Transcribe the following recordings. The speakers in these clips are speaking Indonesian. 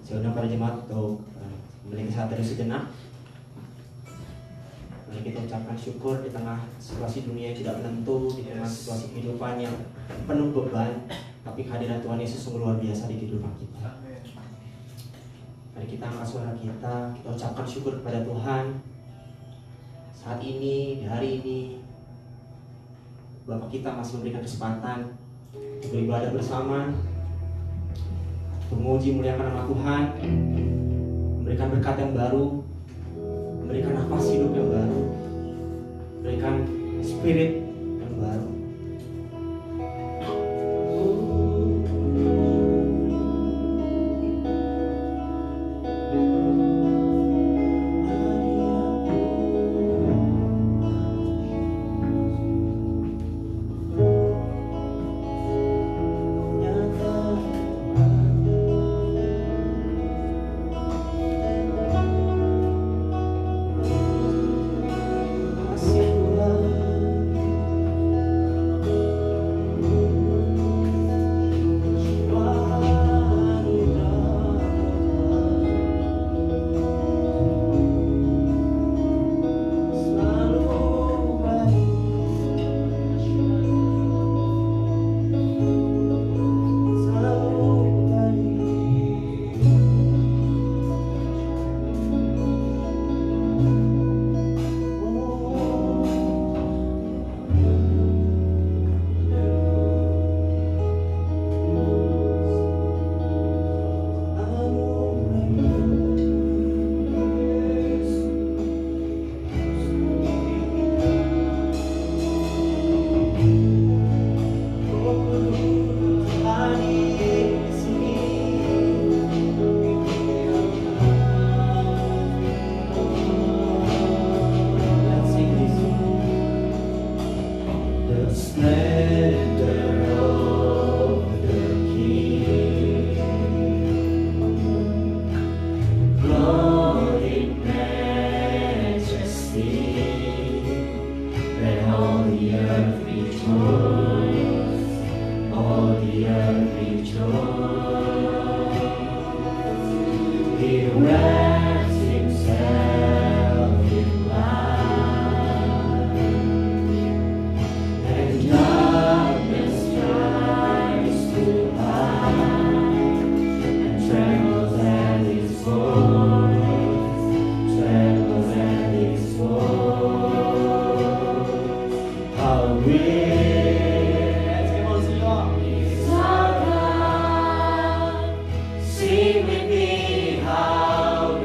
Saya undang para jemaat untuk memiliki saat dari sejenak. Mari kita ucapkan syukur di tengah situasi dunia yang tidak menentu, di tengah situasi kehidupan yang penuh beban, tapi kehadiran Tuhan Yesus sungguh luar biasa di kehidupan kita. Mari kita angkat suara kita ucapkan syukur kepada Tuhan. Saat ini, di hari ini, Bapak kita masih memberikan kesempatan untuk beribadah bersama, menguji muliakan nama Tuhan, memberikan berkat yang baru, memberikan nafas hidup yang baru, memberikan spirit yang baru. Sing with me how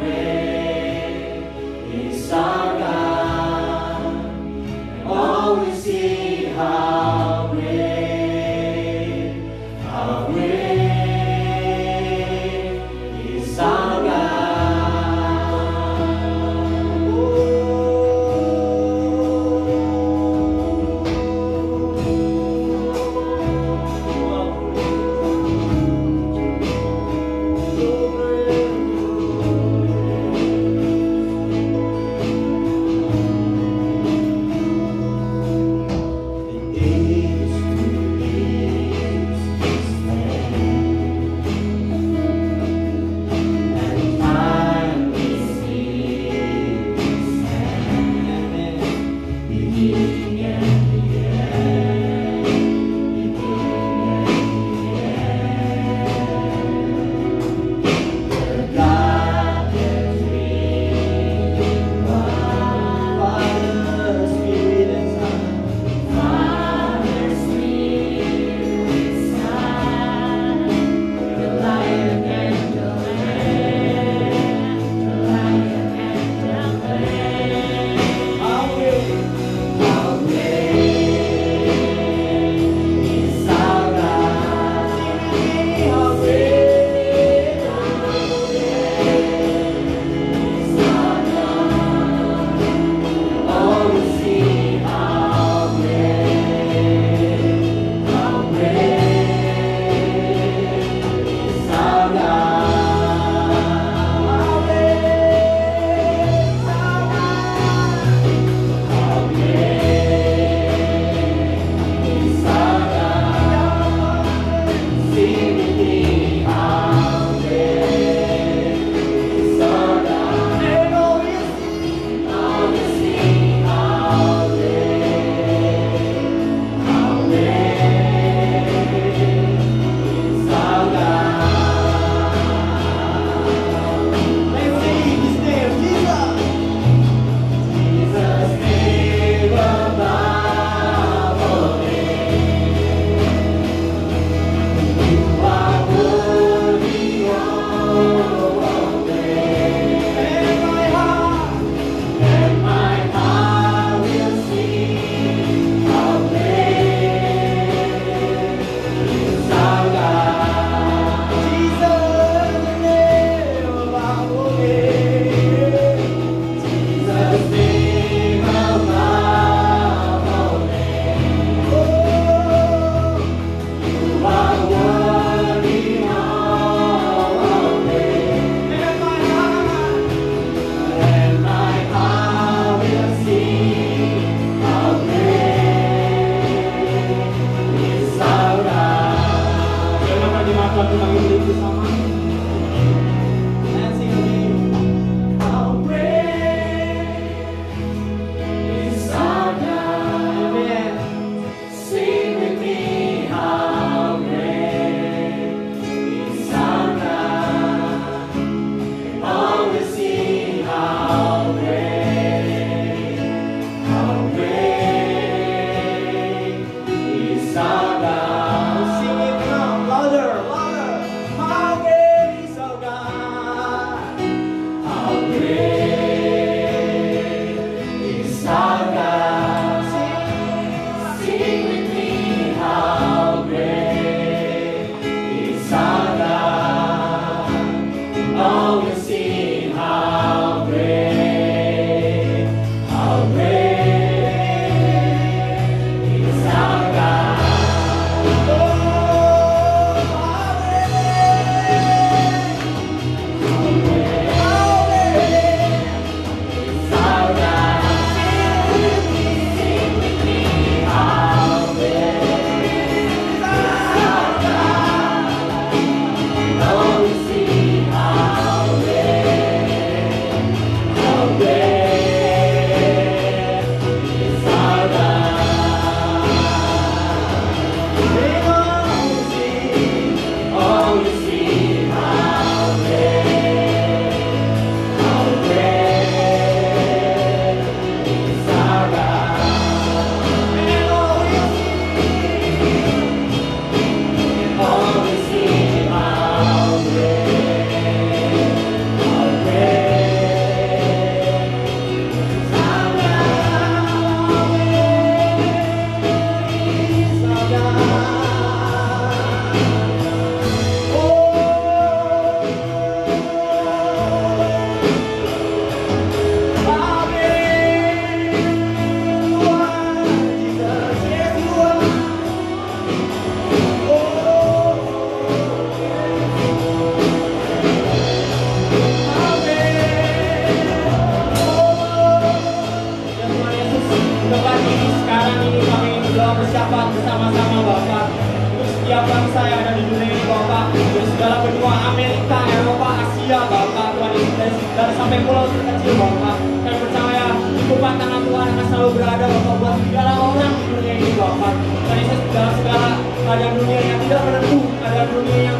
Amerika, Eropa, Asia, Bapak Tuhan Yesus, dari sampai pulau terkecil Bapak. Kami percaya ikupan tangan Tuhan akan selalu berada Bapak buat segala orang di dunia ini Bapak. Tuhan Yesus, dalam segala keadaan dunia yang tidak menentu, keadaan dunia yang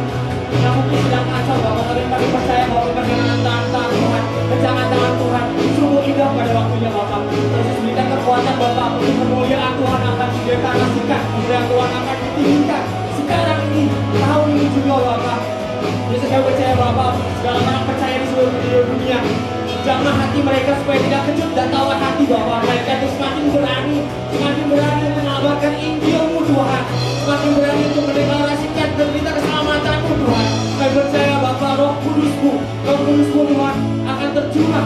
mungkin sedang kacau Bapak, tapi kami percaya bahwa perjalanan tangan Tuhan, kejangan tangan Tuhan sungguh indah pada waktunya Bapak. Terus berikan kekuatan Bapak untuk kemuliaan Tuhan akan dideklarasikan, kemuliaan Tuhan akan ditinggikan sekarang ini, tahun ini juga Bapak. Yesus, kami percaya Bapak, segala orang percaya di seluruh dunia, jamah hati mereka supaya tidak kejut dan tawar hati Bapak. Mereka itu semakin berani mengabarkan Injil-Mu Tuhan, semakin berani untuk mendeklarasikan berita keselamatan-Mu Tuhan. Kami percaya Bapak, Roh Kudus-Mu Tuhan akan tercurah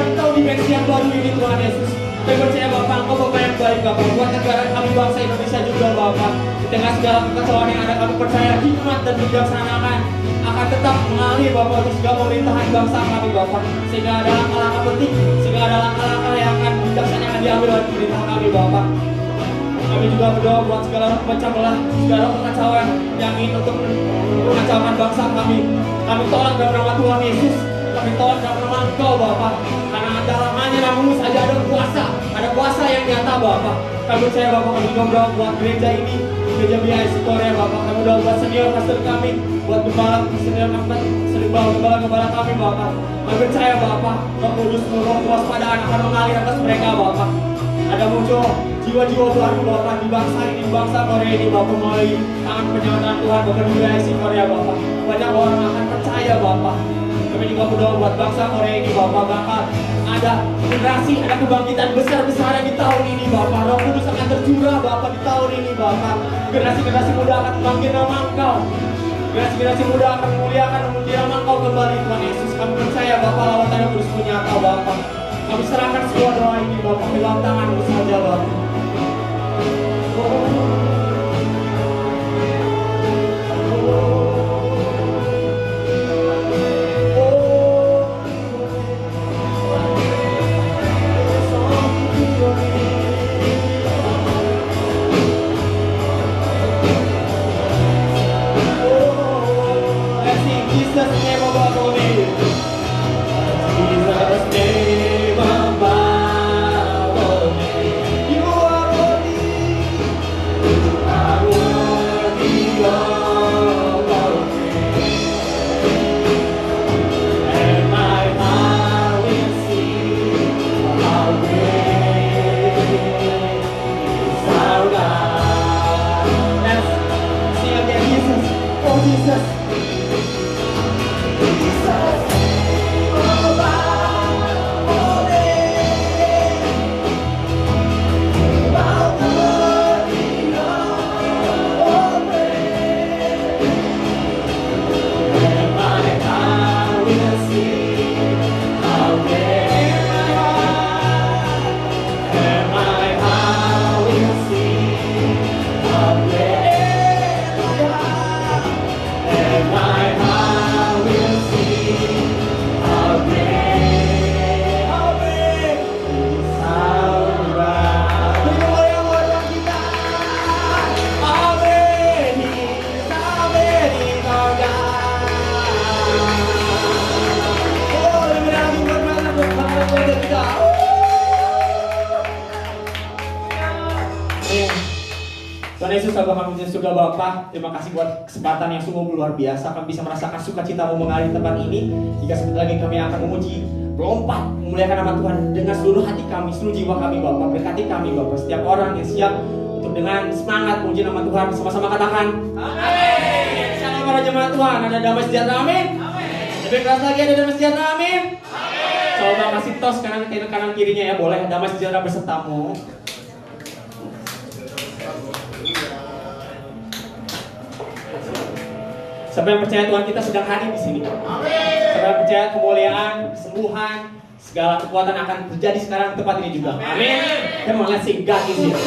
di tahun dimensi yang baru ini Tuhan Yesus. Kami percaya Bapak, Engkau Bapak yang baik Bapak, buat negara kami bangsa Indonesia juga Bapak. Di tengah segala kekacauan yang ada, kami percaya hikmat dan kebijaksanaan akan tetap mengalir Bapak untuk segala pemerintahan bangsa kami Bapak. Sehingga ada langkah-langkah penting, sehingga ada langkah-langkah yang akan bijaksana yang diambil oleh pemerintahan kami Bapak. Kami juga berdoa buat segala pecah belah, segala kekacauan yang ingin untuk mengacaukan bangsa kami. Kami tolak dalam nama Tuhan Yesus, kami tolak dalam nama Engkau Bapak. Karena dalam hanya namamu saja ada kuasa yang nyata Bapak. Kami percaya Bapak, kami juga berdoa buat gereja ini, gereja BIC Korea Bapak. Kami berdoa buat senior pastor kami, buat gembala kami Bapak. Kami percaya Bapak, Roh Kudus-Mu, Roh kewaspadaan akan mengalir atas mereka Bapak. Ada muncul jiwa-jiwa baru Bapak di bangsa ini, bangsa Korea ini Bapak, melalui tangan penyertaan Tuhan Bapak di BIC Korea Bapak. Banyak orang akan percaya Bapak. Kami juga berdoa buat bangsa Korea ini Bapak, bakal ada generasi, ada kebangkitan besar-besaran di tahun ini Bapak. Roh Kudus akan tercurah Bapak di tahun ini Bapak. Generasi-generasi muda akan memanggil nama Engkau. Generasi-generasi muda akan memuliakan nama Engkau kembali Tuhan Yesus. Kami percaya Bapak, lawatan Roh Kudus nyata Bapak. Kami serahkan semua doa ini Bapak ke dalam tangan-Mu saja Bapak. Tuhan Yesus, kami puji surga Bapa. Terima kasih buat kesempatan yang sungguh luar biasa. Kami bisa merasakan sukacita-Mu mengalir tempat ini. Jika sebentar lagi kami akan memuji, melompat, memuliakan nama Tuhan dengan seluruh hati kami, seluruh jiwa kami Bapa. Berkati kami Bapa, setiap orang yang siap untuk dengan semangat memuji nama Tuhan. Sama-sama katakan amin. Shalom para jemaat Tuhan, ada damai sejahtera amin. Lebih keras lagi, ada damai sejahtera amin. Coba kasih tos kanan kirinya ya, boleh. Damai sejahtera besertamu. Siapa yang percaya Tuhan kita sedang hadir di sini? Siapa yang percaya kemuliaan, kesembuhan, segala kekuatan akan terjadi sekarang di tempat ini juga. Amin. Come on, let's sing God is here.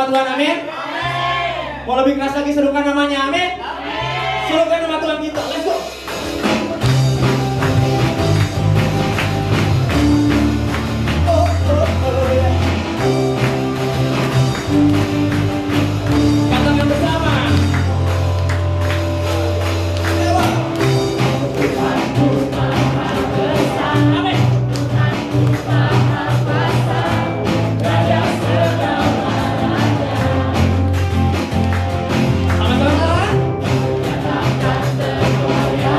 Tuhan, amin. Mau lebih keras lagi, serukan namanya, amin. Serukan nama Tuhan kita, let's go. Katakan bersama. Tuhanku Maha Besar, amin. Tuhanku Maha Besar, Raja segala raja. Amin, teman-teman. Katakan semuanya.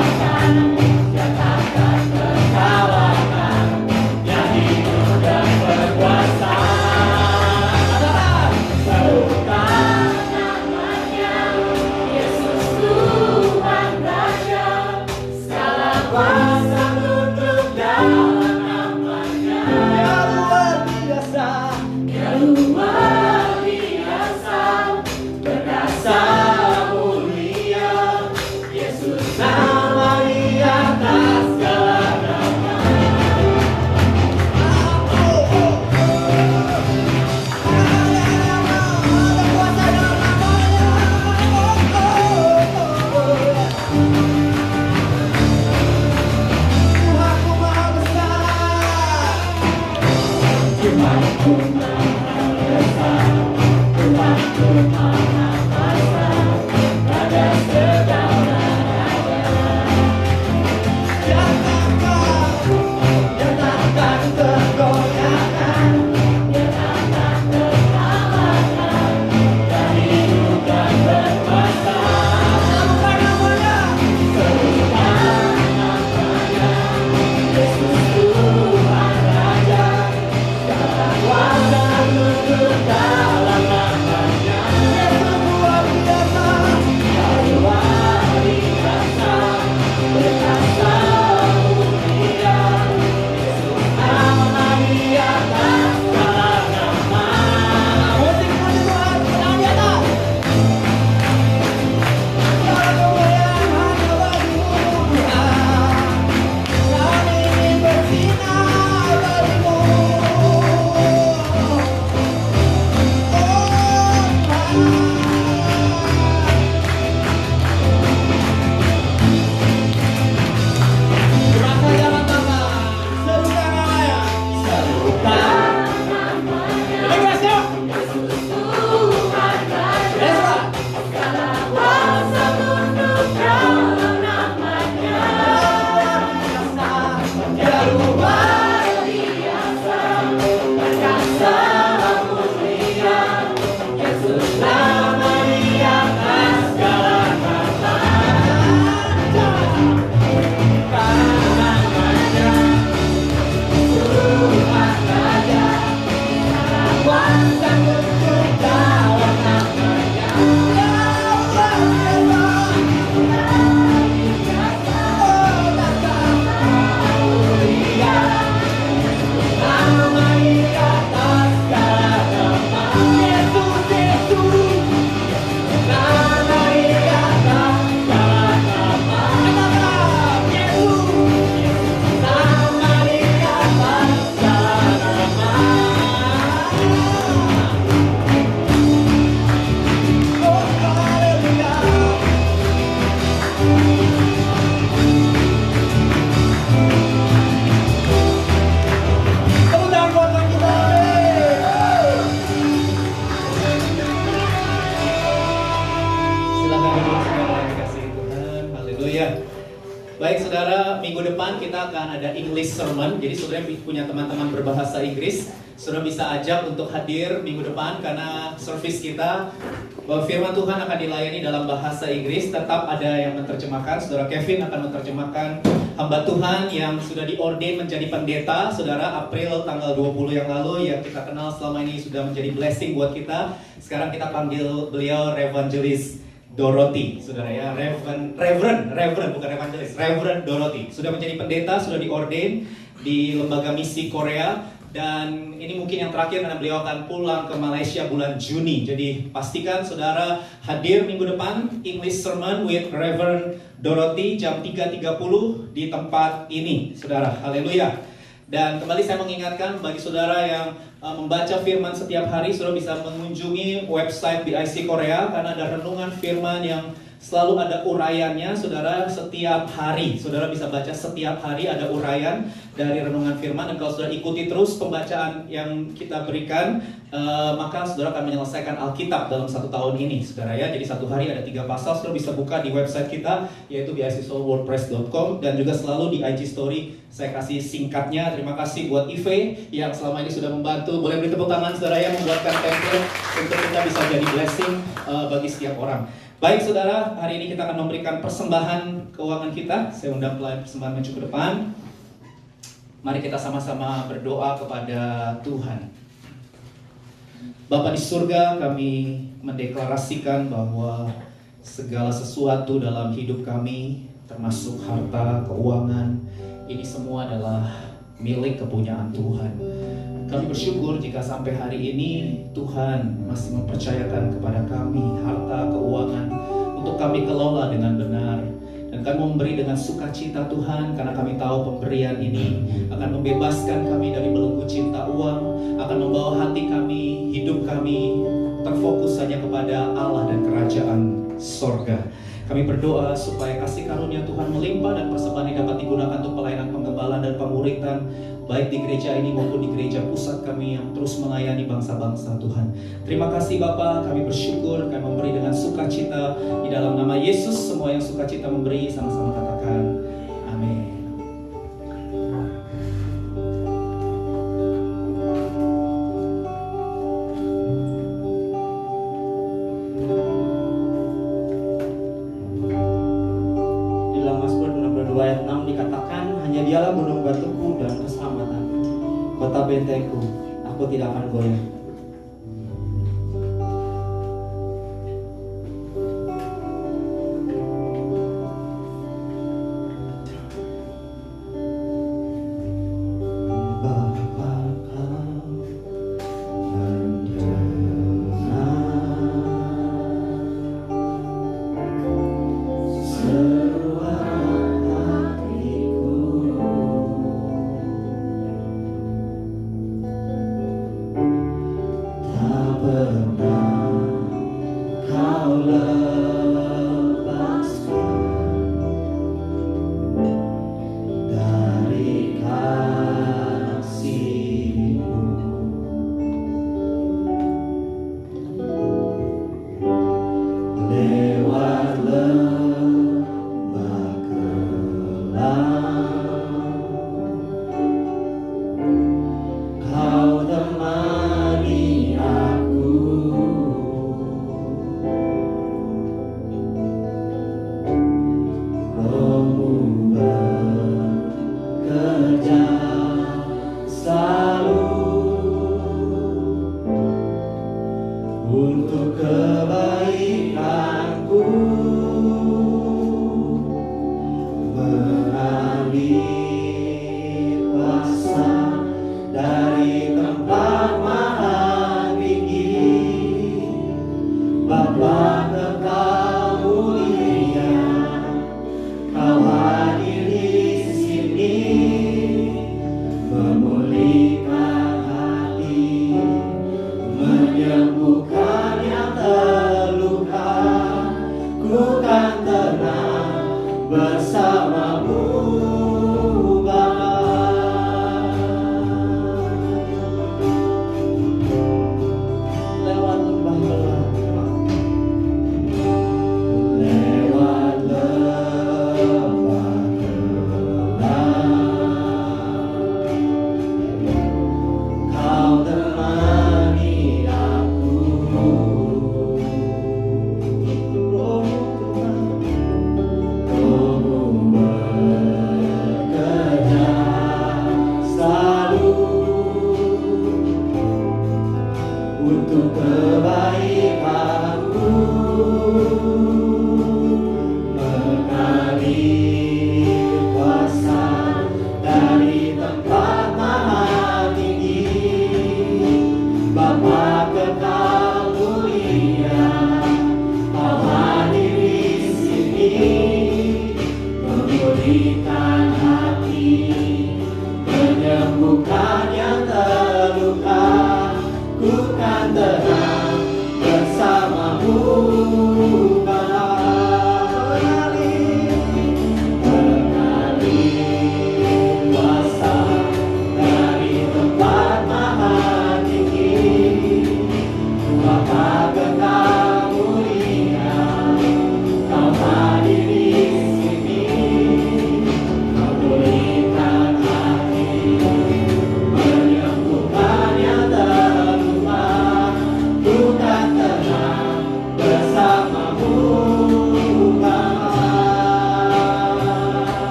saudara yang dikasihi Tuhan. Haleluya. Baik saudara, minggu depan kita akan ada English sermon. Jadi saudara punya teman-teman berbahasa Inggris, saudara bisa ajak untuk hadir minggu depan karena service kita bahwa firman Tuhan akan dilayani dalam bahasa Inggris. Tetap ada yang menerjemahkan. Saudara Kevin akan menerjemahkan hamba Tuhan yang sudah diordain menjadi pendeta. Saudara, April tanggal 20 yang lalu yang kita kenal selama ini sudah menjadi blessing buat kita. Sekarang kita panggil beliau Evangelist Dorothy, saudara ya, Reverend bukan evangelis, Reverend Dorothy. Sudah menjadi pendeta, sudah diordain di lembaga misi Korea. Dan ini mungkin yang terakhir karena beliau akan pulang ke Malaysia bulan Juni. Jadi pastikan saudara hadir minggu depan English Sermon with Reverend Dorothy jam 3.30 di tempat ini, saudara. Haleluya. Dan kembali saya mengingatkan bagi saudara yang membaca firman setiap hari, saudara bisa mengunjungi website BIC Korea karena ada renungan firman yang selalu ada uraiannya, saudara, setiap hari. Saudara bisa baca setiap hari ada uraian dari renungan firman. Dan kalau saudara ikuti terus pembacaan yang kita berikan, maka saudara akan menyelesaikan Alkitab dalam 1 tahun ini, saudara ya. Jadi 1 hari ada 3 pasal, saudara bisa buka di website kita, yaitu bicsoulwordpress.com. Dan juga selalu di IG Story saya kasih singkatnya. Terima kasih buat Ive yang selama ini sudah membantu. Boleh beri tepuk tangan saudara ya, membuatkan template untuk kita bisa jadi blessing bagi setiap orang. Baik saudara, hari ini kita akan memberikan persembahan keuangan kita. Saya undang pelayan persembahan maju ke depan. Mari kita sama-sama berdoa kepada Tuhan. Bapa di surga, kami mendeklarasikan bahwa segala sesuatu dalam hidup kami, termasuk harta, keuangan, ini semua adalah milik kepunyaan Tuhan. Kami bersyukur jika sampai hari ini Tuhan masih mempercayakan kepada kami harta, keuangan untuk kami kelola dengan benar. Dan kami memberi dengan sukacita Tuhan karena kami tahu pemberian ini akan membebaskan kami dari belenggu cinta uang, akan membawa hati kami, hidup kami terfokus hanya kepada Allah dan kerajaan sorga. Kami berdoa supaya kasih karunia Tuhan melimpah dan persembahan ini dapat digunakan untuk pelayanan penggembalaan dan pemuritan, baik di gereja ini maupun di gereja pusat kami yang terus melayani bangsa-bangsa Tuhan. Terima kasih Bapa, kami bersyukur, kami memberi dengan sukacita di dalam nama Yesus. Semua yang sukacita memberi sama-sama katakan amin. Ayat 6 dikatakan, hanya dialah gunung batuku dan keselamatan, kota bentengku, aku tidak akan goyah.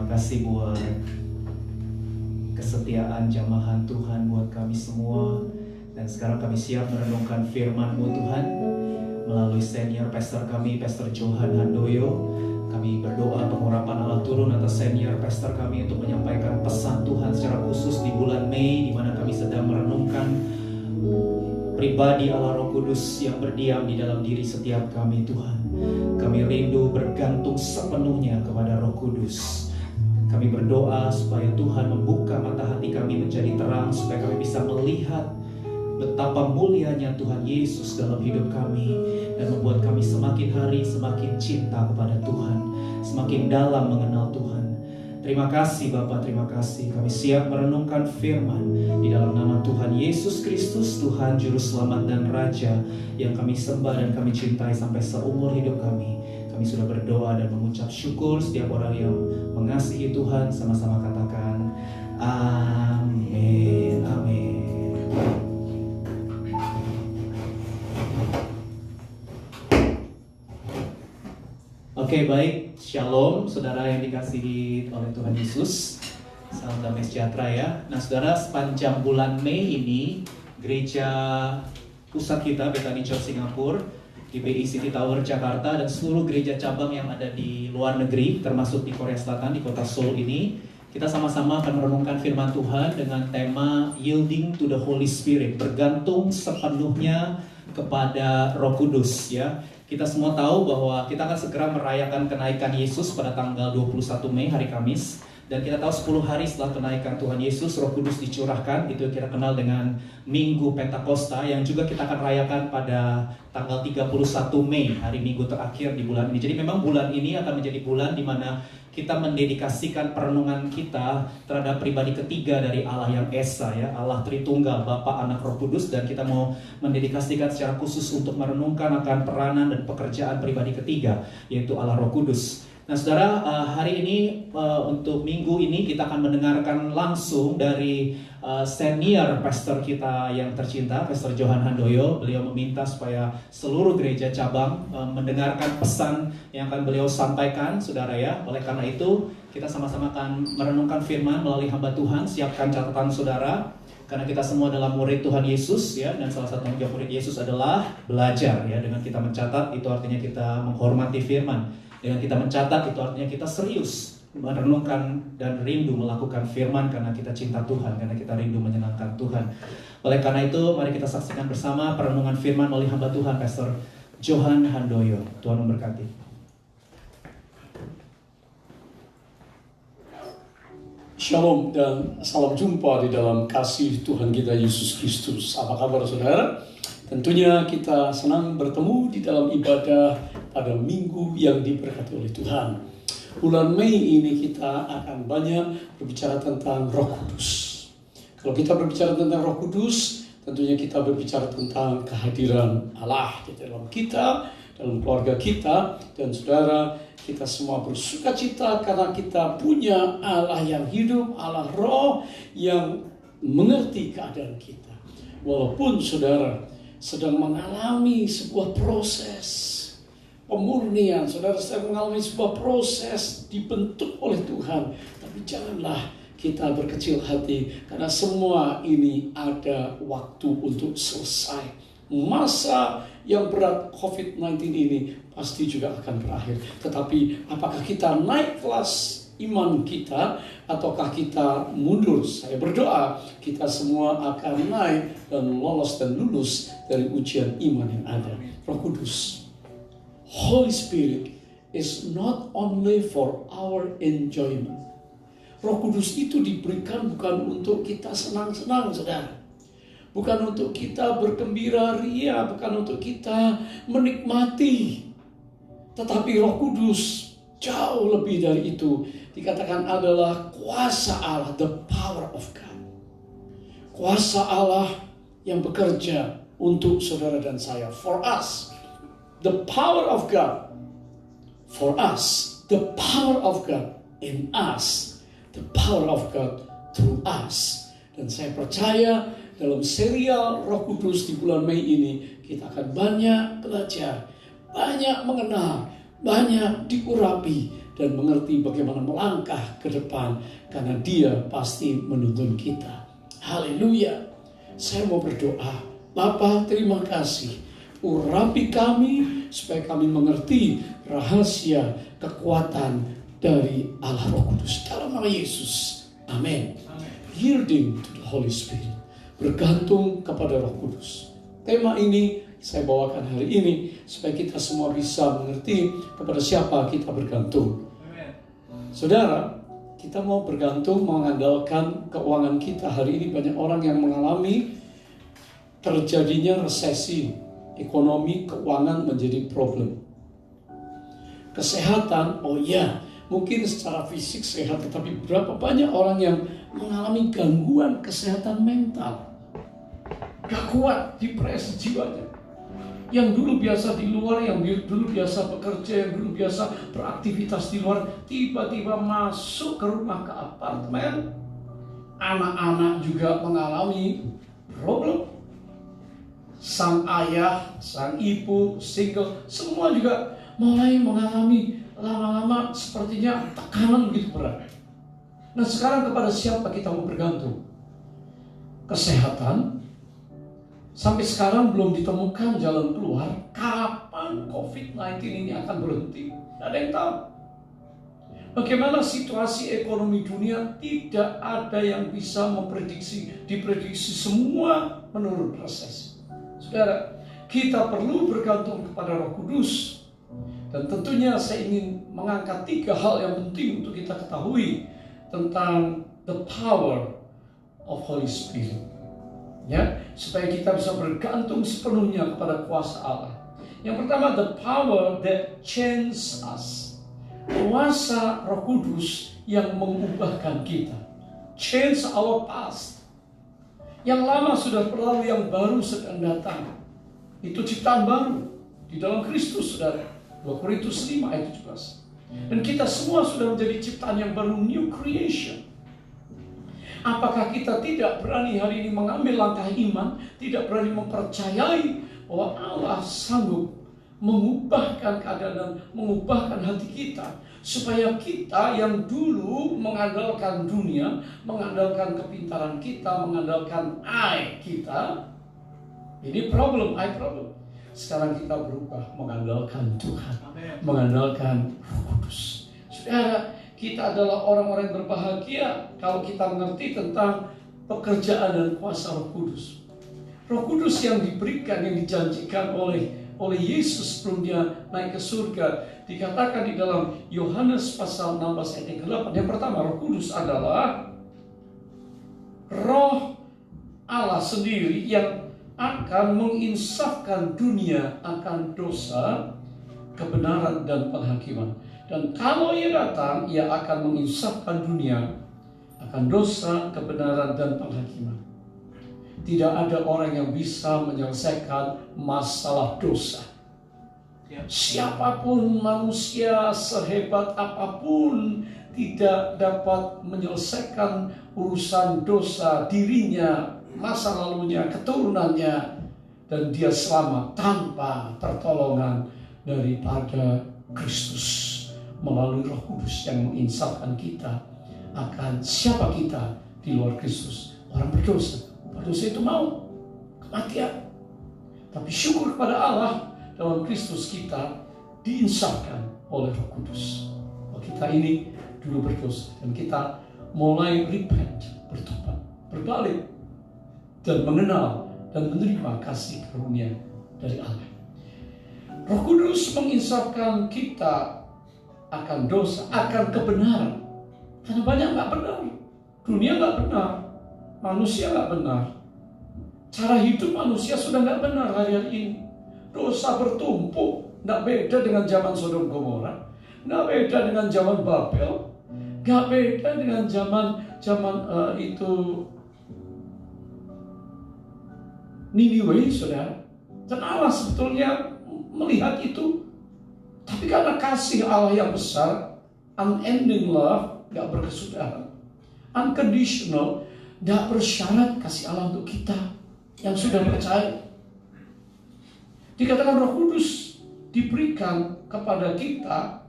Terima kasih buat kesetiaan jamahan Tuhan buat kami semua. Dan sekarang kami siap merenungkan firman-Mu Tuhan melalui senior pastor kami, Pastor Johan Handoyo. Kami berdoa pengurapan Allah turun atas senior pastor kami untuk menyampaikan pesan Tuhan secara khusus di bulan Mei, di mana kami sedang merenungkan pribadi Allah Roh Kudus yang berdiam di dalam diri setiap kami Tuhan. Kami rindu bergantung sepenuhnya kepada Roh Kudus. Kami berdoa supaya Tuhan membuka mata hati kami menjadi terang, supaya kami bisa melihat betapa mulianya Tuhan Yesus dalam hidup kami, dan membuat kami semakin hari semakin cinta kepada Tuhan, semakin dalam mengenal Tuhan. Terima kasih Bapa, terima kasih. Kami siap merenungkan firman di dalam nama Tuhan Yesus Kristus, Tuhan Juru Selamat dan Raja yang kami sembah dan kami cintai sampai seumur hidup kami. Kami sudah berdoa dan mengucap syukur. Setiap orang yang mengasihi Tuhan sama-sama katakan amin, amin. Oke, baik. Shalom, saudara yang dikasihi oleh Tuhan Yesus. Salam damai sejahtera ya. Nah, saudara, sepanjang bulan Mei ini, gereja pusat kita, Bethany Church Singapura, di BI City Tower Jakarta, dan seluruh gereja cabang yang ada di luar negeri, termasuk di Korea Selatan, di kota Seoul ini, kita sama-sama akan merenungkan firman Tuhan dengan tema Yielding to the Holy Spirit, bergantung sepenuhnya kepada Roh Kudus ya. Kita semua tahu bahwa kita akan segera merayakan kenaikan Yesus pada tanggal 21 Mei, hari Kamis. Dan kita tahu 10 hari setelah kenaikan Tuhan Yesus, Roh Kudus dicurahkan. Itu kita kenal dengan Minggu Pentakosta, yang juga kita akan rayakan pada tanggal 31 Mei, hari Minggu terakhir di bulan ini. Jadi memang bulan ini akan menjadi bulan di mana kita mendedikasikan perenungan kita terhadap pribadi ketiga dari Allah yang Esa ya, Allah Tritunggal, Bapa, Anak, Roh Kudus. Dan kita mau mendedikasikan secara khusus untuk merenungkan akan peranan dan pekerjaan pribadi ketiga, yaitu Allah Roh Kudus. Nah saudara, hari ini untuk minggu ini kita akan mendengarkan langsung dari senior pastor kita yang tercinta, Pastor Johan Handoyo. Beliau meminta supaya seluruh gereja cabang mendengarkan pesan yang akan beliau sampaikan, saudara ya. Oleh karena itu, kita sama-sama akan merenungkan firman melalui hamba Tuhan. Siapkan catatan saudara, karena kita semua adalah murid Tuhan Yesus ya, dan salah satu tanggung jawab murid Yesus adalah belajar ya. Dengan kita mencatat, itu artinya kita menghormati firman. Dengan kita mencatat, itu artinya kita serius merenungkan dan rindu melakukan firman, karena kita cinta Tuhan, karena kita rindu menyenangkan Tuhan. Oleh karena itu, mari kita saksikan bersama perenungan firman oleh hamba Tuhan, Pastor Johan Handoyo. Tuhan memberkati. Shalom dan salam jumpa di dalam kasih Tuhan kita Yesus Kristus. Apa kabar saudara? Tentunya kita senang bertemu di dalam ibadah pada minggu yang diberkati oleh Tuhan. Bulan Mei ini kita akan banyak berbicara tentang Roh Kudus. Kalau kita berbicara tentang Roh Kudus, tentunya kita berbicara tentang kehadiran Allah di dalam kita, dalam keluarga kita. Dan saudara, kita semua bersuka cita karena kita punya Allah yang hidup, Allah Roh yang mengerti keadaan kita. Walaupun saudara sedang mengalami sebuah proses pemurnian, saudara sedang mengalami sebuah proses dibentuk oleh Tuhan, tapi janganlah kita berkecil hati, karena semua ini ada waktu untuk selesai. Masa yang berat COVID-19 ini pasti juga akan berakhir. Tetapi apakah kita naik kelas iman kita ataukah kita mundur? Saya berdoa kita semua akan naik dan lolos dan lulus dari ujian iman yang ada. Roh Kudus, Holy Spirit is not only for our enjoyment. Roh Kudus itu diberikan bukan untuk kita senang-senang, saudara. Bukan untuk kita bergembira ria, bukan untuk kita menikmati. Tetapi Roh Kudus jauh lebih dari itu. Dikatakan adalah kuasa Allah, the power of God. Kuasa Allah yang bekerja untuk saudara dan saya. For us, the power of God. For us, the power of God in us. The power of God through us. Dan saya percaya dalam serial Roh Kudus di bulan Mei ini, kita akan banyak belajar, banyak mengenal, banyak diurapi, dan mengerti bagaimana melangkah ke depan, karena Dia pasti menuntun kita. Haleluya. Saya mau berdoa, Bapa, terima kasih. Urapi kami supaya kami mengerti rahasia kekuatan dari Allah Roh Kudus. Dalam nama Yesus. Amin. Yielding to the Holy Spirit. Bergantung kepada Roh Kudus. Tema ini saya bawakan hari ini supaya kita semua bisa mengerti kepada siapa kita bergantung. Saudara, kita mau bergantung mengandalkan keuangan kita. Hari ini banyak orang yang mengalami terjadinya resesi. Ekonomi, keuangan menjadi problem. Kesehatan, oh iya, mungkin secara fisik sehat, tetapi berapa banyak orang yang mengalami gangguan kesehatan mental. Gak kuat, depresi jiwanya. Yang dulu biasa di luar, yang dulu biasa bekerja, yang dulu biasa beraktivitas di luar, tiba-tiba masuk ke rumah, ke apartemen. Anak-anak juga mengalami problem. Sang ayah, sang ibu, single, semua juga mulai mengalami lama-lama sepertinya tekanan begitu berat. Nah, sekarang kepada siapa kita mau bergantung? Kesehatan. Sampai sekarang belum ditemukan jalan keluar. Kapan COVID-19 ini akan berhenti? Tidak ada yang tahu. Bagaimana situasi ekonomi dunia, tidak ada yang bisa diprediksi semua menurut resesi. Saudara, kita perlu bergantung kepada Roh Kudus. Dan tentunya saya ingin mengangkat 3 hal yang penting untuk kita ketahui tentang the power of Holy Spirit. Ya, supaya kita bisa bergantung sepenuhnya kepada kuasa Allah. Yang pertama, the power that changes us. Kuasa Roh Kudus yang mengubahkan kita. Change our past. Yang lama sudah berlalu, yang baru sedang datang. Itu ciptaan baru di dalam Kristus, saudara. 2 Korintus 5 ayat 17. Dan kita semua sudah menjadi ciptaan yang baru, new creation. Apakah kita tidak berani hari ini mengambil langkah iman, tidak berani mempercayai bahwa Allah sanggup mengubahkan keadaan dan mengubahkan hati kita, supaya kita yang dulu mengandalkan dunia, mengandalkan kepintaran kita, mengandalkan I kita, ini problem, I problem. Sekarang kita berubah mengandalkan Tuhan, mengandalkan Roh Kudus. Saudara, kita adalah orang-orang yang berbahagia kalau kita mengerti tentang pekerjaan dan kuasa Roh Kudus. Roh Kudus yang diberikan, yang dijanjikan oleh Yesus sebelum dia naik ke surga, dikatakan di dalam Yohanes pasal 16 ayat 8. Yang pertama, Roh Kudus adalah Roh Allah sendiri yang akan menginsafkan dunia akan dosa, kebenaran, dan penghakiman. Dan kalau ia datang, ia akan menginsafkan dunia akan dosa, kebenaran, dan penghakiman. Tidak ada orang yang bisa menyelesaikan masalah dosa. Siapapun manusia sehebat apapun tidak dapat menyelesaikan urusan dosa dirinya, masa lalunya, keturunannya, dan dia selamat tanpa pertolongan daripada Kristus melalui Roh Kudus yang menginsafkan kita akan siapa kita di luar Kristus. Orang berdosa. Berdosa itu mau kematian. Tapi syukur kepada Allah, dalam Kristus kita diinsafkan oleh Roh Kudus. Bahwa kita ini dulu berdosa dan kita mulai repent, bertobat, berbalik, dan mengenal dan menerima kasih karunia dari Allah. Roh Kudus menginsafkan kita akan dosa, akan kebenaran. Karena banyak nggak benar. Dunia nggak benar. Manusia nggak benar. Cara hidup manusia sudah nggak benar hari-hari ini. Dosa bertumpuk. Nggak beda dengan zaman Sodom Gomora. Nggak beda dengan zaman Babel. Nggak beda dengan zaman itu Niniwe, saudara. Dan Allah sebetulnya melihat itu. Tapi karena kasih Allah yang besar, unending love, gak berkesudahan, unconditional, gak bersyarat kasih Allah untuk kita yang sudah percaya. Dikatakan Roh Kudus diberikan kepada kita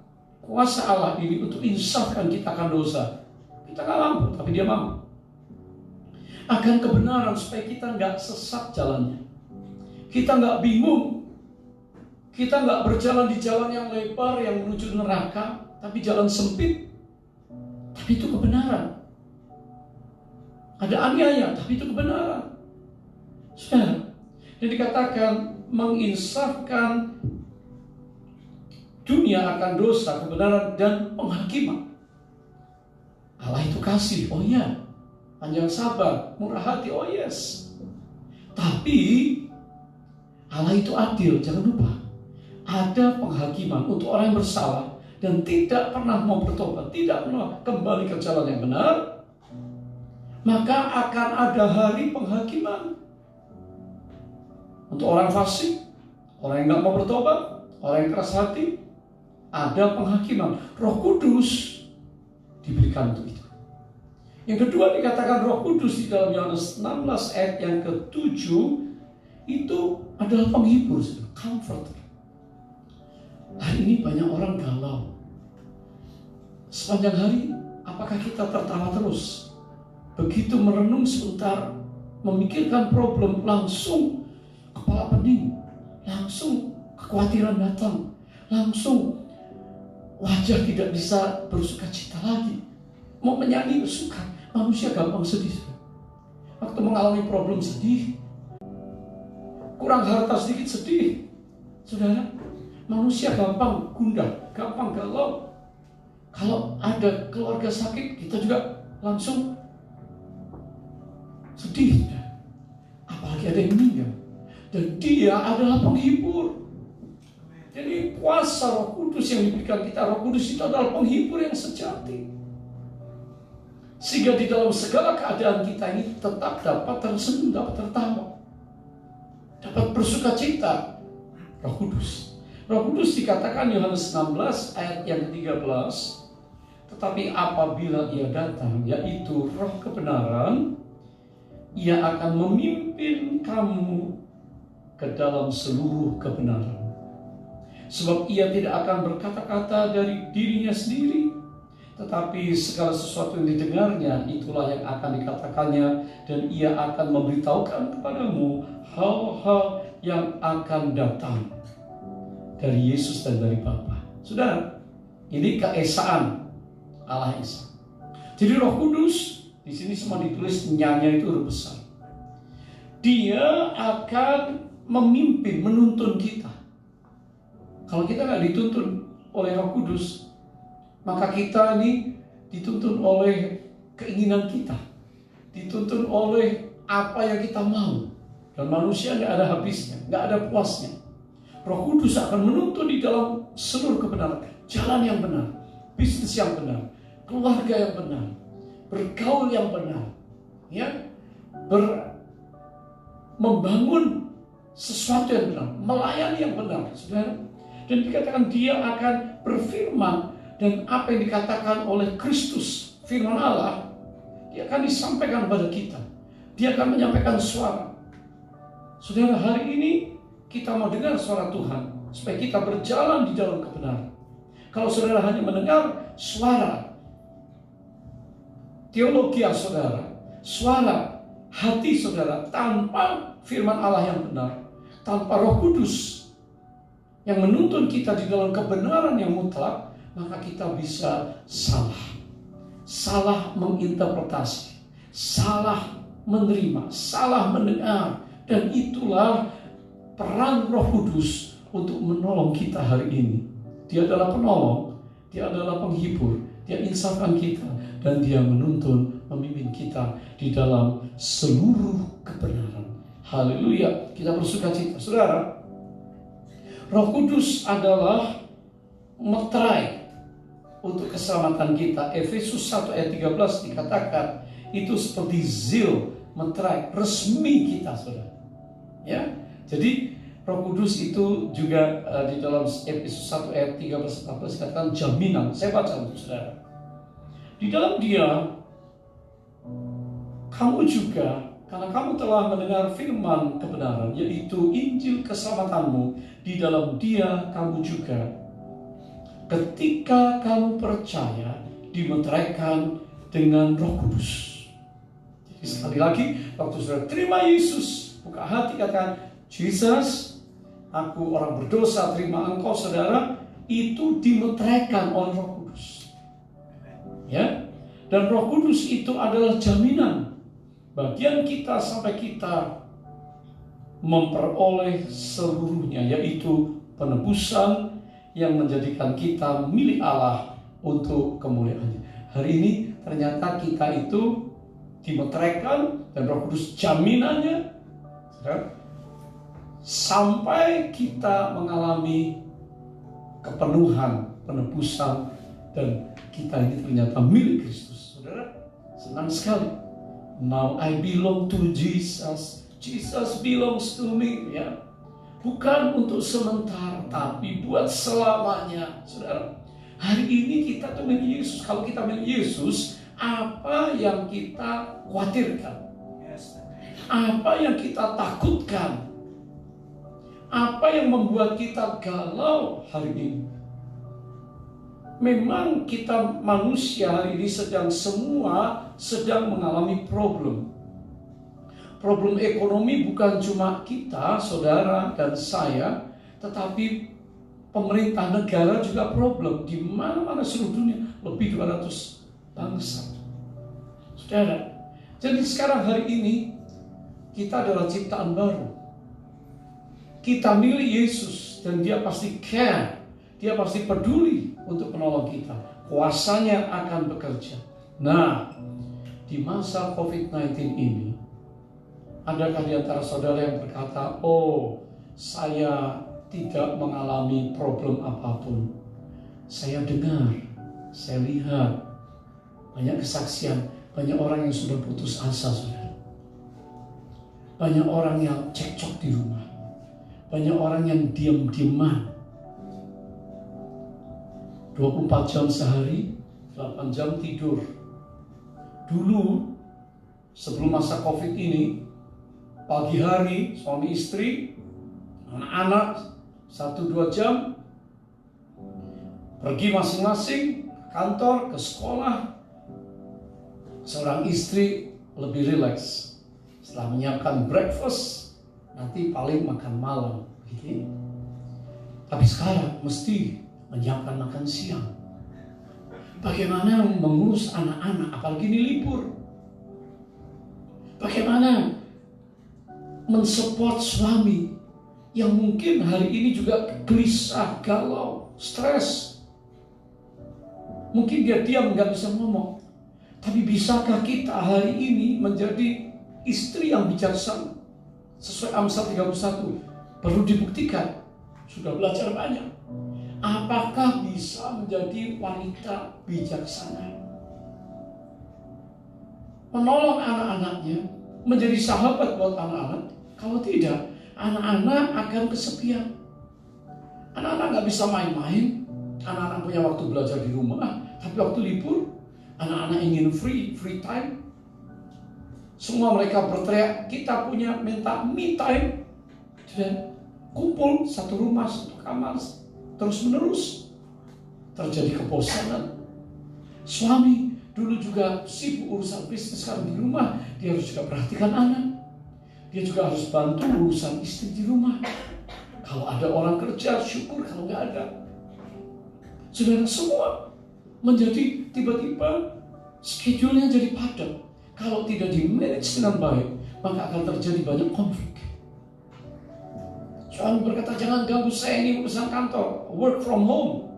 kuasa Allah ini untuk insafkan kita akan dosa. Kita nggak mampu, tapi Dia mampu. Akan kebenaran supaya kita nggak sesat jalannya. Kita nggak bingung. Kita nggak berjalan di jalan yang lebar yang menuju neraka, tapi jalan sempit. Tapi itu kebenaran. Ada aniaya, tapi itu kebenaran. Saudara, jadi dikatakan menginsafkan dunia akan dosa, kebenaran, dan penghakiman. Allah itu kasih, oh iya. Panjang sabar, murah hati, oh yes. Tapi Allah itu adil, jangan lupa. Ada penghakiman untuk orang yang bersalah dan tidak pernah mau bertobat, tidak pernah kembali ke jalan yang benar. Maka akan ada hari penghakiman. Untuk orang fasik, orang yang nggak mau bertobat, orang yang keras hati, ada penghakiman. Roh Kudus diberikan untuk itu. Yang kedua dikatakan Roh Kudus di dalam Yohanes 16 ayat yang ke-7 itu adalah penghibur, comforter. Hari ini banyak orang galau. Sepanjang hari, apakah kita tertawa terus? Begitu merenung sebentar, memikirkan problem, langsung kepala pening, langsung kekhawatiran datang, langsung wajah tidak bisa bersuka cita lagi. Mau menyanyi bersuka, manusia gampang sedih. Waktu mengalami problem sedih, kurang harta sedikit sedih. Saudara, manusia gampang gundah, gampang galau. Kalau ada keluarga sakit, kita juga langsung sedih. Apalagi ada yang meninggal. Dan Dia adalah penghibur. Jadi kuasa Roh Kudus yang diberikan kita, Roh Kudus itu adalah penghibur yang sejati. Sehingga di dalam segala keadaan kita ini tetap dapat tersenyum, dapat tertawa, dapat bersuka cita. Roh Kudus. Roh Kudus dikatakan Yohanes 16 ayat yang ke-13. Tetapi apabila Ia datang, yaitu Roh kebenaran, Ia akan memimpin kamu ke dalam seluruh kebenaran. Sebab Ia tidak akan berkata-kata dari dirinya sendiri, tetapi segala sesuatu yang didengarnya, itulah yang akan dikatakannya, dan Ia akan memberitahukan kepadamu hal-hal yang akan datang dari Yesus dan dari Bapa. Saudara, ini keesaan Allah Esa. Jadi Roh Kudus di sini semua ditulis nyanyi itu huruf besar. Dia akan memimpin, menuntun kita. Kalau kita nggak dituntun oleh Roh Kudus, maka kita ini dituntun oleh keinginan kita, dituntun oleh apa yang kita mau, dan manusia nggak ada habisnya, nggak ada puasnya. Roh Kudus akan menuntun di dalam seluruh kebenaran, jalan yang benar, bisnis yang benar, keluarga yang benar, bergaul yang benar, ya, membangun sesuatu yang benar, melayani yang benar, saudara. Dan dikatakan Dia akan berfirman, dan apa yang dikatakan oleh Kristus, firman Allah, Dia akan disampaikan kepada kita. Dia akan menyampaikan suara. Saudara, hari ini kita mau dengar suara Tuhan, supaya kita berjalan di dalam kebenaran. Kalau saudara hanya mendengar suara teologi saudara, suara hati saudara, tanpa firman Allah yang benar, tanpa Roh Kudus yang menuntun kita di dalam kebenaran yang mutlak, maka kita bisa salah menginterpretasi, salah menerima, salah mendengar. Dan itulah peran Roh Kudus untuk menolong kita hari ini. Dia adalah penolong, Dia adalah penghibur, Dia insafkan kita, dan Dia menuntun, memimpin kita di dalam seluruh kebenaran. Haleluya, kita bersuka cita. Saudara, Roh Kudus adalah meterai untuk keselamatan kita. Efesus 1 ayat 13 dikatakan itu seperti zil, meterai resmi kita, saudara. Ya, jadi Roh Kudus itu juga di dalam Efesus 1 ayat 13-14 dikatakan jaminan. Saya baca untuk saudara. Di dalam Dia, kamu juga, karena kamu telah mendengar firman kebenaran, yaitu Injil keselamatanmu, di dalam Dia kamu juga ketika kamu percaya, dimeteraikan dengan Roh Kudus. Jadi sekali lagi, waktu saudara terima Yesus, buka hati katakan, Jesus, aku orang berdosa, terima Engkau saudara, itu dimeteraikan oleh Roh Kudus. Ya, dan Roh Kudus itu adalah jaminan bagian kita sampai kita memperoleh seluruhnya, yaitu penebusan yang menjadikan kita milik Allah untuk kemuliaannya. Hari ini ternyata kita itu dimeteraikan dan Roh Kudus jaminannya, sampai kita mengalami kepenuhan, penebusan, dan kita ini ternyata milik Kristus. Saudara, senang sekali. Now I belong to Jesus. Jesus belongs to me. Ya, bukan untuk sementara, tapi buat selamanya. Saudara, hari ini kita tuh milik Yesus. Kalau kita milik Yesus, apa yang kita khawatirkan? Apa yang kita takutkan? Apa yang membuat kita galau hari ini? Memang kita manusia hari ini sedang mengalami problem. Problem ekonomi bukan cuma kita, saudara dan saya, tetapi pemerintah negara juga problem. Di mana-mana seluruh dunia, lebih 200 bangsa. Saudara, jadi sekarang hari ini kita adalah ciptaan baru. Kita milik Yesus dan Dia pasti care, Dia pasti peduli untuk menolong kita. Kuasanya akan bekerja. Nah, di masa COVID-19 ini, adakah di antara saudara yang berkata, oh, saya tidak mengalami problem apapun. Saya dengar, saya lihat, banyak kesaksian, banyak orang yang sudah putus asa, saudara. Banyak orang yang cekcok di rumah. Banyak orang yang diam-diaman. 24 jam sehari, 8 jam tidur. Dulu, sebelum masa COVID ini, pagi hari, suami istri, anak-anak, 1-2 jam, pergi masing-masing ke kantor, ke sekolah. Seorang istri lebih rileks. Setelah menyiapkan breakfast, nanti paling makan malam. Gitu. Tapi sekarang mesti menyiapkan makan siang. Bagaimana mengurus anak-anak, apalagi ini libur. Bagaimana mensupport suami yang mungkin hari ini juga gelisah, galau, stres. Mungkin dia diam, nggak bisa ngomong. Tapi bisakah kita hari ini menjadi istri yang bijaksana? Sesuai Amsal 31, perlu dibuktikan. Sudah belajar banyak. Apakah bisa menjadi wanita bijaksana? Menolong anak-anaknya, menjadi sahabat buat anak-anak. Kalau tidak, anak-anak akan kesepian. Anak-anak nggak bisa main-main. Anak-anak punya waktu belajar di rumah, tapi waktu libur, anak-anak ingin free time. Semua mereka berteriak, kita punya minta me time. Dan kumpul satu rumah, satu kamar, terus menerus. Terjadi kebosanan. Suami dulu juga sibuk urusan bisnis, sekarang di rumah dia harus juga perhatikan anak. Dia juga harus bantu urusan istri di rumah. Kalau ada orang kerja, syukur. Kalau nggak ada, saudara, semua menjadi tiba-tiba schedule-nya jadi padat. Kalau tidak di-manage dengan baik, maka akan terjadi banyak konflik. Suami berkata, jangan ganggu saya, ini urusan kantor, work from home.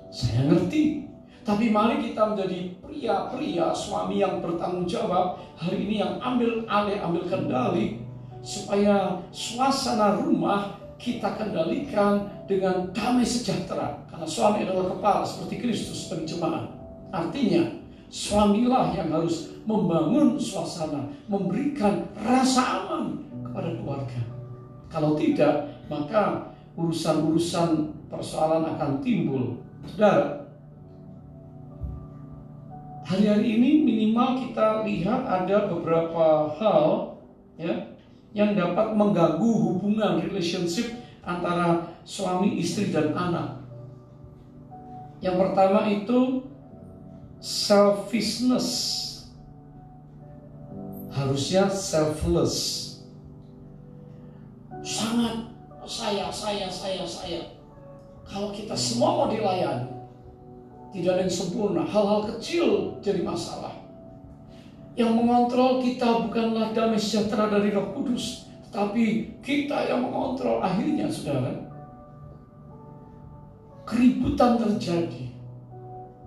Saya ngerti, tapi mari kita menjadi pria-pria, suami yang bertanggung jawab, hari ini yang ambil alih, ambil kendali, supaya suasana rumah kita kendalikan dengan damai sejahtera. Karena suami adalah kepala seperti Kristus pencemahan. Artinya, suamilah yang harus membangun suasana, memberikan rasa aman kepada keluarga. Kalau tidak, maka urusan-urusan persoalan akan timbul. Saudara, hari-hari ini minimal kita lihat ada beberapa hal ya, yang dapat mengganggu hubungan relationship antara suami, istri, dan anak. Yang pertama itu selfishness. Harusnya selfless. Sangat saya. Kalau kita semua mau dilayani, tidak ada yang sempurna. Hal-hal kecil jadi masalah. Yang mengontrol kita bukanlah damai sejahtera dari Roh Kudus, tapi kita yang mengontrol. Akhirnya, saudara, keributan terjadi.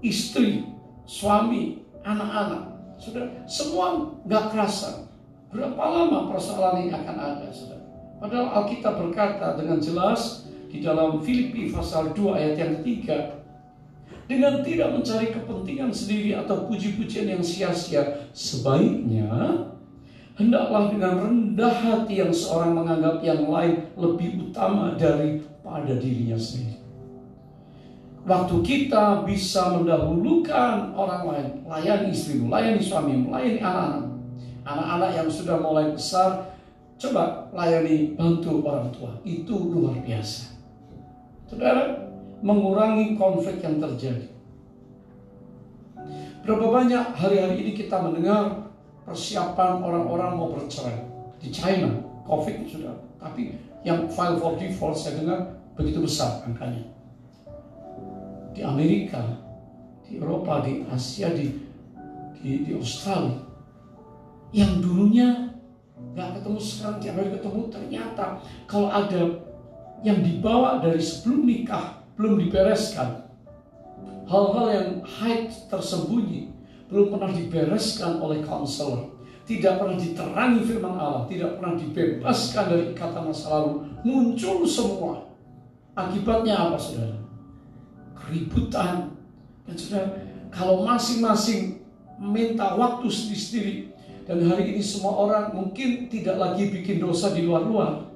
Istri, suami, anak-anak, saudara, semua nggak kerasa. Berapa lama persoalan ini akan ada, saudara? Padahal Alkitab berkata dengan jelas di dalam Filipi pasal 2 ayat yang ketiga, dengan tidak mencari kepentingan sendiri atau puji-pujian yang sia-sia, sebaiknya hendaklah dengan rendah hati yang seorang menganggap yang lain lebih utama daripada dirinya sendiri. Waktu kita bisa mendahulukan orang lain, layani istrimu, layani suamimu, layani anak-anak. Anak-anak yang sudah mulai besar, coba layani, bantu orang tua. Itu luar biasa. Saudara, mengurangi konflik yang terjadi. Berapa banyak hari-hari ini kita mendengar persiapan orang-orang mau bercerai. Di China, COVID sudah. Tapi yang file for divorce saya dengar begitu besar angkanya. Di Amerika, di Eropa, di Asia, di Australia. Yang dulunya nggak ketemu, sekarang tiap hari ketemu. Ternyata kalau ada yang dibawa dari sebelum nikah belum dibereskan, hal-hal yang hide, tersembunyi, belum pernah dibereskan oleh konselor, tidak pernah diterangi firman Allah, tidak pernah dibebaskan dari ikatan masa lalu, muncul semua. Akibatnya apa, saudara? Keributan. Dan saudara, kalau masing-masing minta waktu sendiri-sendiri, dan hari ini semua orang mungkin tidak lagi bikin dosa di luar-luar,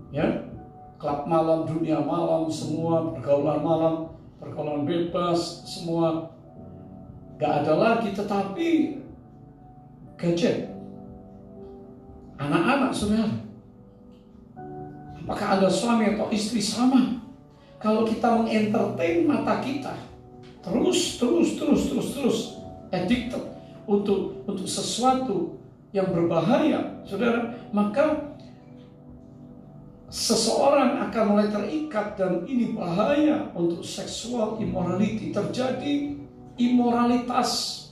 ya, klub malam, dunia malam, semua pergaulan malam, pergaulan bebas, semua gak ada lagi. Tetapi gadget, anak-anak, saudara, apakah Anda suami atau istri sama? Kalau kita mengentertain mata kita terus addicted untuk sesuatu yang berbahaya, saudara, maka seseorang akan mulai terikat, dan ini bahaya untuk seksual immorality. Terjadi imoralitas.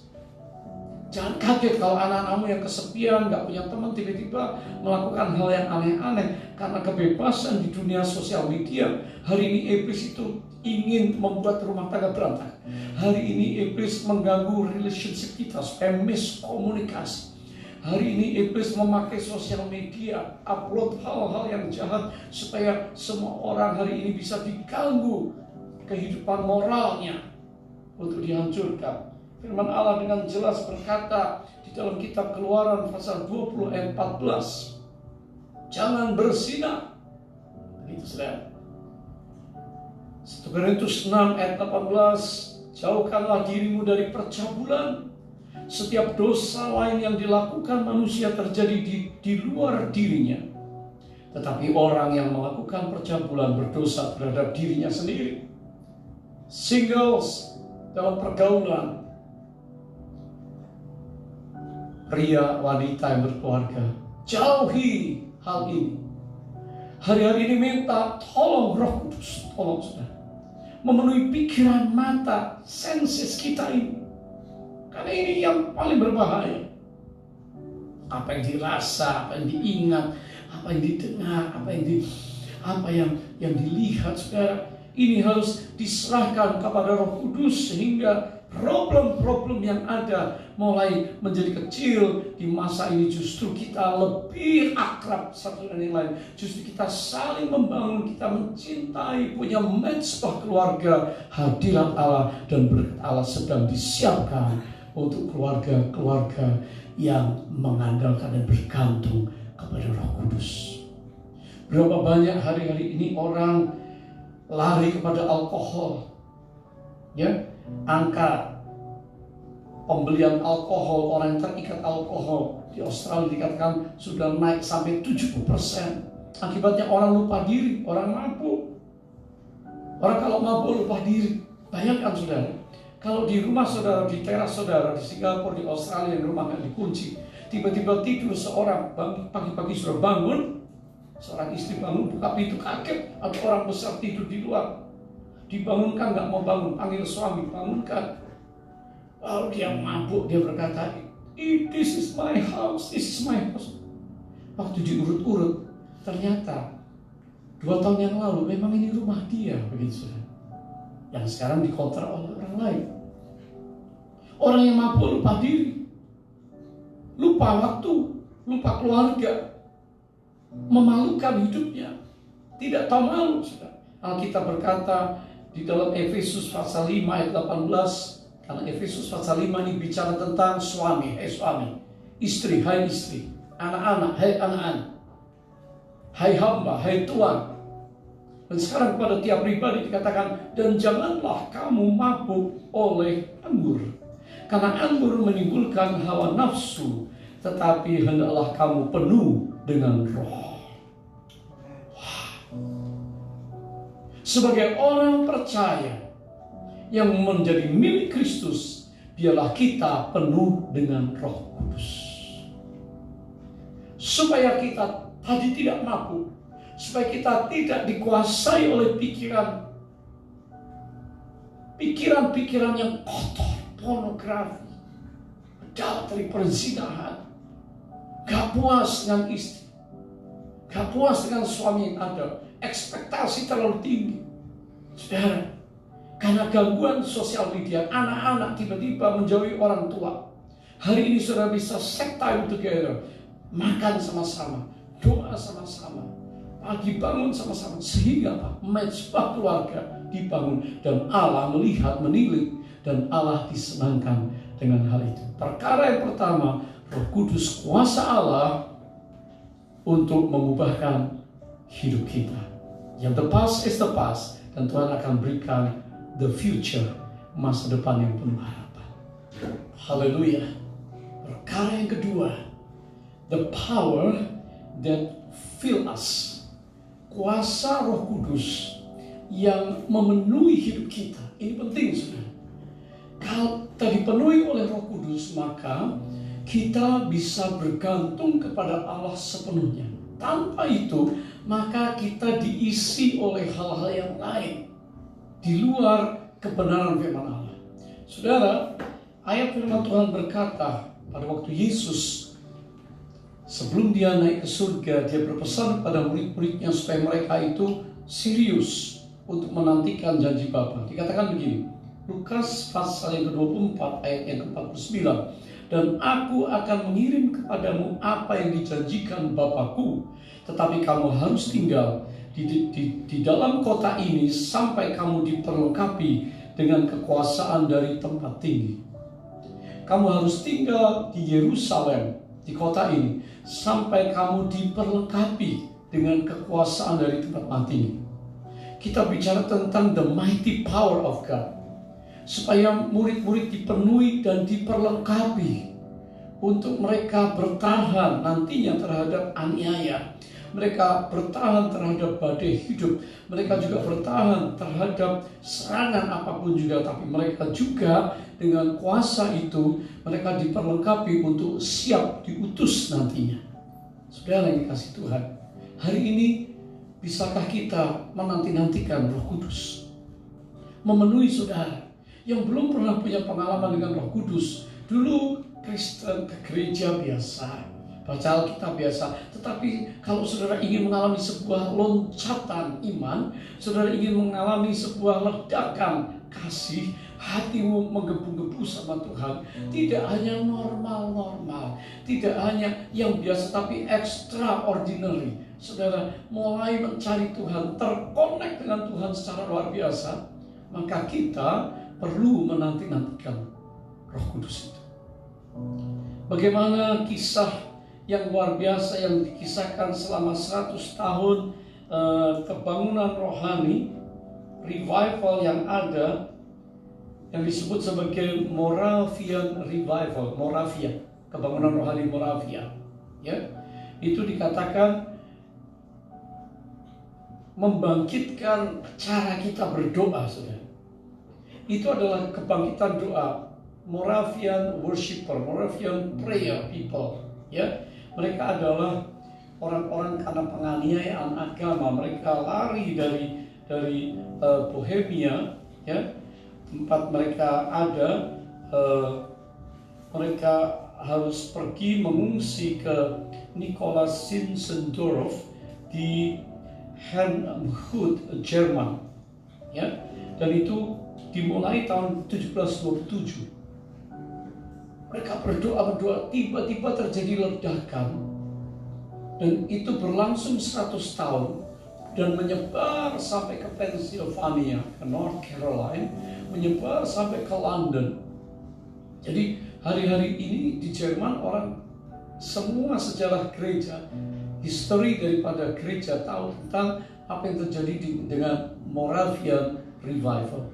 Jangan kaget kalau anak-anakmu yang kesepian, gak punya teman, tiba-tiba melakukan hal yang aneh-aneh karena kebebasan di dunia sosial media. Hari ini iblis itu ingin membuat rumah tangga berantakan. Hari ini iblis mengganggu relationship kita supaya miskomunikasi. Hari ini iblis memakai sosial media, upload hal-hal yang jahat supaya semua orang hari ini bisa diganggu kehidupan moralnya untuk dihancurkan. Firman Allah dengan jelas berkata di dalam kitab Keluaran pasal 20 ayat 14, jangan berzina. Itu saudara. 1 Korintus 6 ayat 18, jauhkanlah dirimu dari percabulan. Setiap dosa lain yang dilakukan manusia terjadi di luar dirinya. Tetapi orang yang melakukan percabulan berdosa terhadap dirinya sendiri. Singles dalam pergaulan, pria, wanita yang berkeluarga, jauhi hal ini. Hari-hari ini minta tolong Roh Kudus, tolong saudara, memenuhi pikiran, mata, senses kita ini. Karena ini yang paling berbahaya. Apa yang dirasa, apa yang diingat, apa yang didengar, apa yang dilihat, saudara, ini harus diserahkan kepada Roh Kudus sehingga problem-problem yang ada mulai menjadi kecil. Di masa ini justru kita lebih akrab satu dengan yang lain. Justru kita saling membangun, kita mencintai, punya mezbah keluarga. Hadirat Allah dan berkat Allah sedang disiapkan untuk keluarga-keluarga yang mengandalkan dan bergantung kepada Roh Kudus. Berapa banyak hari-hari ini orang lari kepada alkohol, ya, angka pembelian alkohol, orang yang terikat alkohol di Australia dikatakan sudah naik sampai 70%. Akibatnya orang lupa diri, orang mabuk. Orang kalau mabuk lupa diri. Bayangkan saudara, kalau di rumah saudara, di teras saudara, di Singapura, di Australia, di rumah yang dikunci, tiba-tiba tidur seorang, pagi-pagi sudah bangun, seorang istri bangun, buka pintu, kaget, ada orang besar tidur di luar. Dibangunkan, nggak mau bangun, panggil suami, bangunkan. Lalu dia mabuk, dia berkata, this is my house, this is my house. Waktu diurut-urut, ternyata 2 tahun yang lalu memang ini rumah dia, begitu saudara. Yang sekarang dikontrak oleh orang lain. Orang yang mabuk lupa diri, lupa waktu, lupa keluarga, memalukan hidupnya, tidak tahu malu. Alkitab berkata di dalam Efesus pasal 5 ayat 18, karena Efesus pasal 5 ini bicara tentang suami, suami, istri, hai istri, anak-anak, hai anak-anak, hai hamba, hai tuan. Dan sekarang kepada tiap pribadi dikatakan, dan janganlah kamu mabuk oleh anggur, karena anggur menimbulkan hawa nafsu, tetapi hendaklah kamu penuh dengan roh. Sebagai orang percaya yang menjadi milik Kristus, biarlah kita penuh dengan Roh Kudus. Supaya kita tadi tidak mabuk, supaya kita tidak dikuasai oleh pikiran-pikiran yang kotor, pornografi, adulteri, perzinahan, gak puas dengan istri, gak puas dengan suami yang ada, ekspektasi terlalu tinggi. Saudara, karena gangguan sosial media, anak-anak tiba-tiba menjauhi orang tua. Hari ini saudara bisa set time together, makan sama-sama, doa sama-sama, pagi bangun sama-sama, sehingga mezbah keluarga dibangun, dan Allah melihat, menilik, dan Allah disenangkan dengan hal itu. Perkara yang pertama, Roh Kudus, kuasa Allah untuk mengubahkan hidup kita. Yang the past is the past, dan Tuhan akan berikan the future, masa depan yang penuh harapan. Haleluya. Perkara yang kedua, the power that fill us, kuasa Roh Kudus yang memenuhi hidup kita. Ini penting, saudara. Kalau kita dipenuhi oleh Roh Kudus, maka kita bisa bergantung kepada Allah sepenuhnya. Tanpa itu, maka kita diisi oleh hal-hal yang lain di luar kebenaran firman Allah. Saudara, ayat firman Tuhan berkata pada waktu Yesus sebelum dia naik ke surga, dia berpesan kepada murid-muridnya supaya mereka itu serius untuk menantikan janji Bapa. Dikatakan begini, Lukas pasal yang ke-24 ayat yang ke-49, dan aku akan mengirim kepadamu apa yang dijanjikan Bapakku, tetapi kamu harus tinggal di dalam kota ini sampai kamu diperlengkapi dengan kekuasaan dari tempat tinggi. Kamu harus tinggal di Yerusalem, di kota ini, sampai kamu diperlengkapi dengan kekuasaan dari tempat tinggi. Kita bicara tentang the mighty power of God, supaya murid-murid dipenuhi dan diperlengkapi untuk mereka bertahan nantinya terhadap aniaya. Mereka bertahan terhadap badai hidup. Mereka juga bertahan terhadap serangan apapun juga. Tapi mereka juga dengan kuasa itu, mereka diperlengkapi untuk siap diutus nantinya. Saudara yang dikasih Tuhan, hari ini bisakah kita menanti-nantikan Roh Kudus? Memenuhi saudara yang belum pernah punya pengalaman dengan Roh Kudus. Dulu Kristen ke gereja biasa, baca Alkitab biasa. Tetapi kalau saudara ingin mengalami sebuah loncatan iman, saudara ingin mengalami sebuah ledakan kasih, hatimu menggebu-gebu sama Tuhan, tidak hanya normal-normal, tidak hanya yang biasa, tapi extraordinary. Saudara mulai mencari Tuhan, terkonek dengan Tuhan secara luar biasa, maka kita perlu menanti-nantikan Roh Kudus itu. Bagaimana kisah yang luar biasa yang dikisahkan selama 100 tahun kebangunan rohani, revival yang ada, yang disebut sebagai Moravian Revival, Moravia, kebangunan rohani Moravia, ya, itu dikatakan membangkitkan cara kita berdoa, saudara. itu adalah kebangkitan doa. Moravian worshiper, Moravian prayer people, ya. Mereka adalah orang-orang karena penganiayaan agama, mereka lari dari Bohemia, ya, tempat mereka ada. Mereka harus pergi mengungsi ke Nikolaus Zinzendorf di Herrnhut, Jerman, ya. Dan itu dimulai tahun 1727. Mereka berdoa, tiba-tiba terjadi ledakan, dan itu berlangsung 100 tahun dan menyebar sampai ke Pennsylvania, ke North Carolina, menyebar sampai ke London. Jadi hari-hari ini di Jerman orang semua sejarah gereja, histori daripada gereja tahu tentang apa yang terjadi dengan Moravian Revival.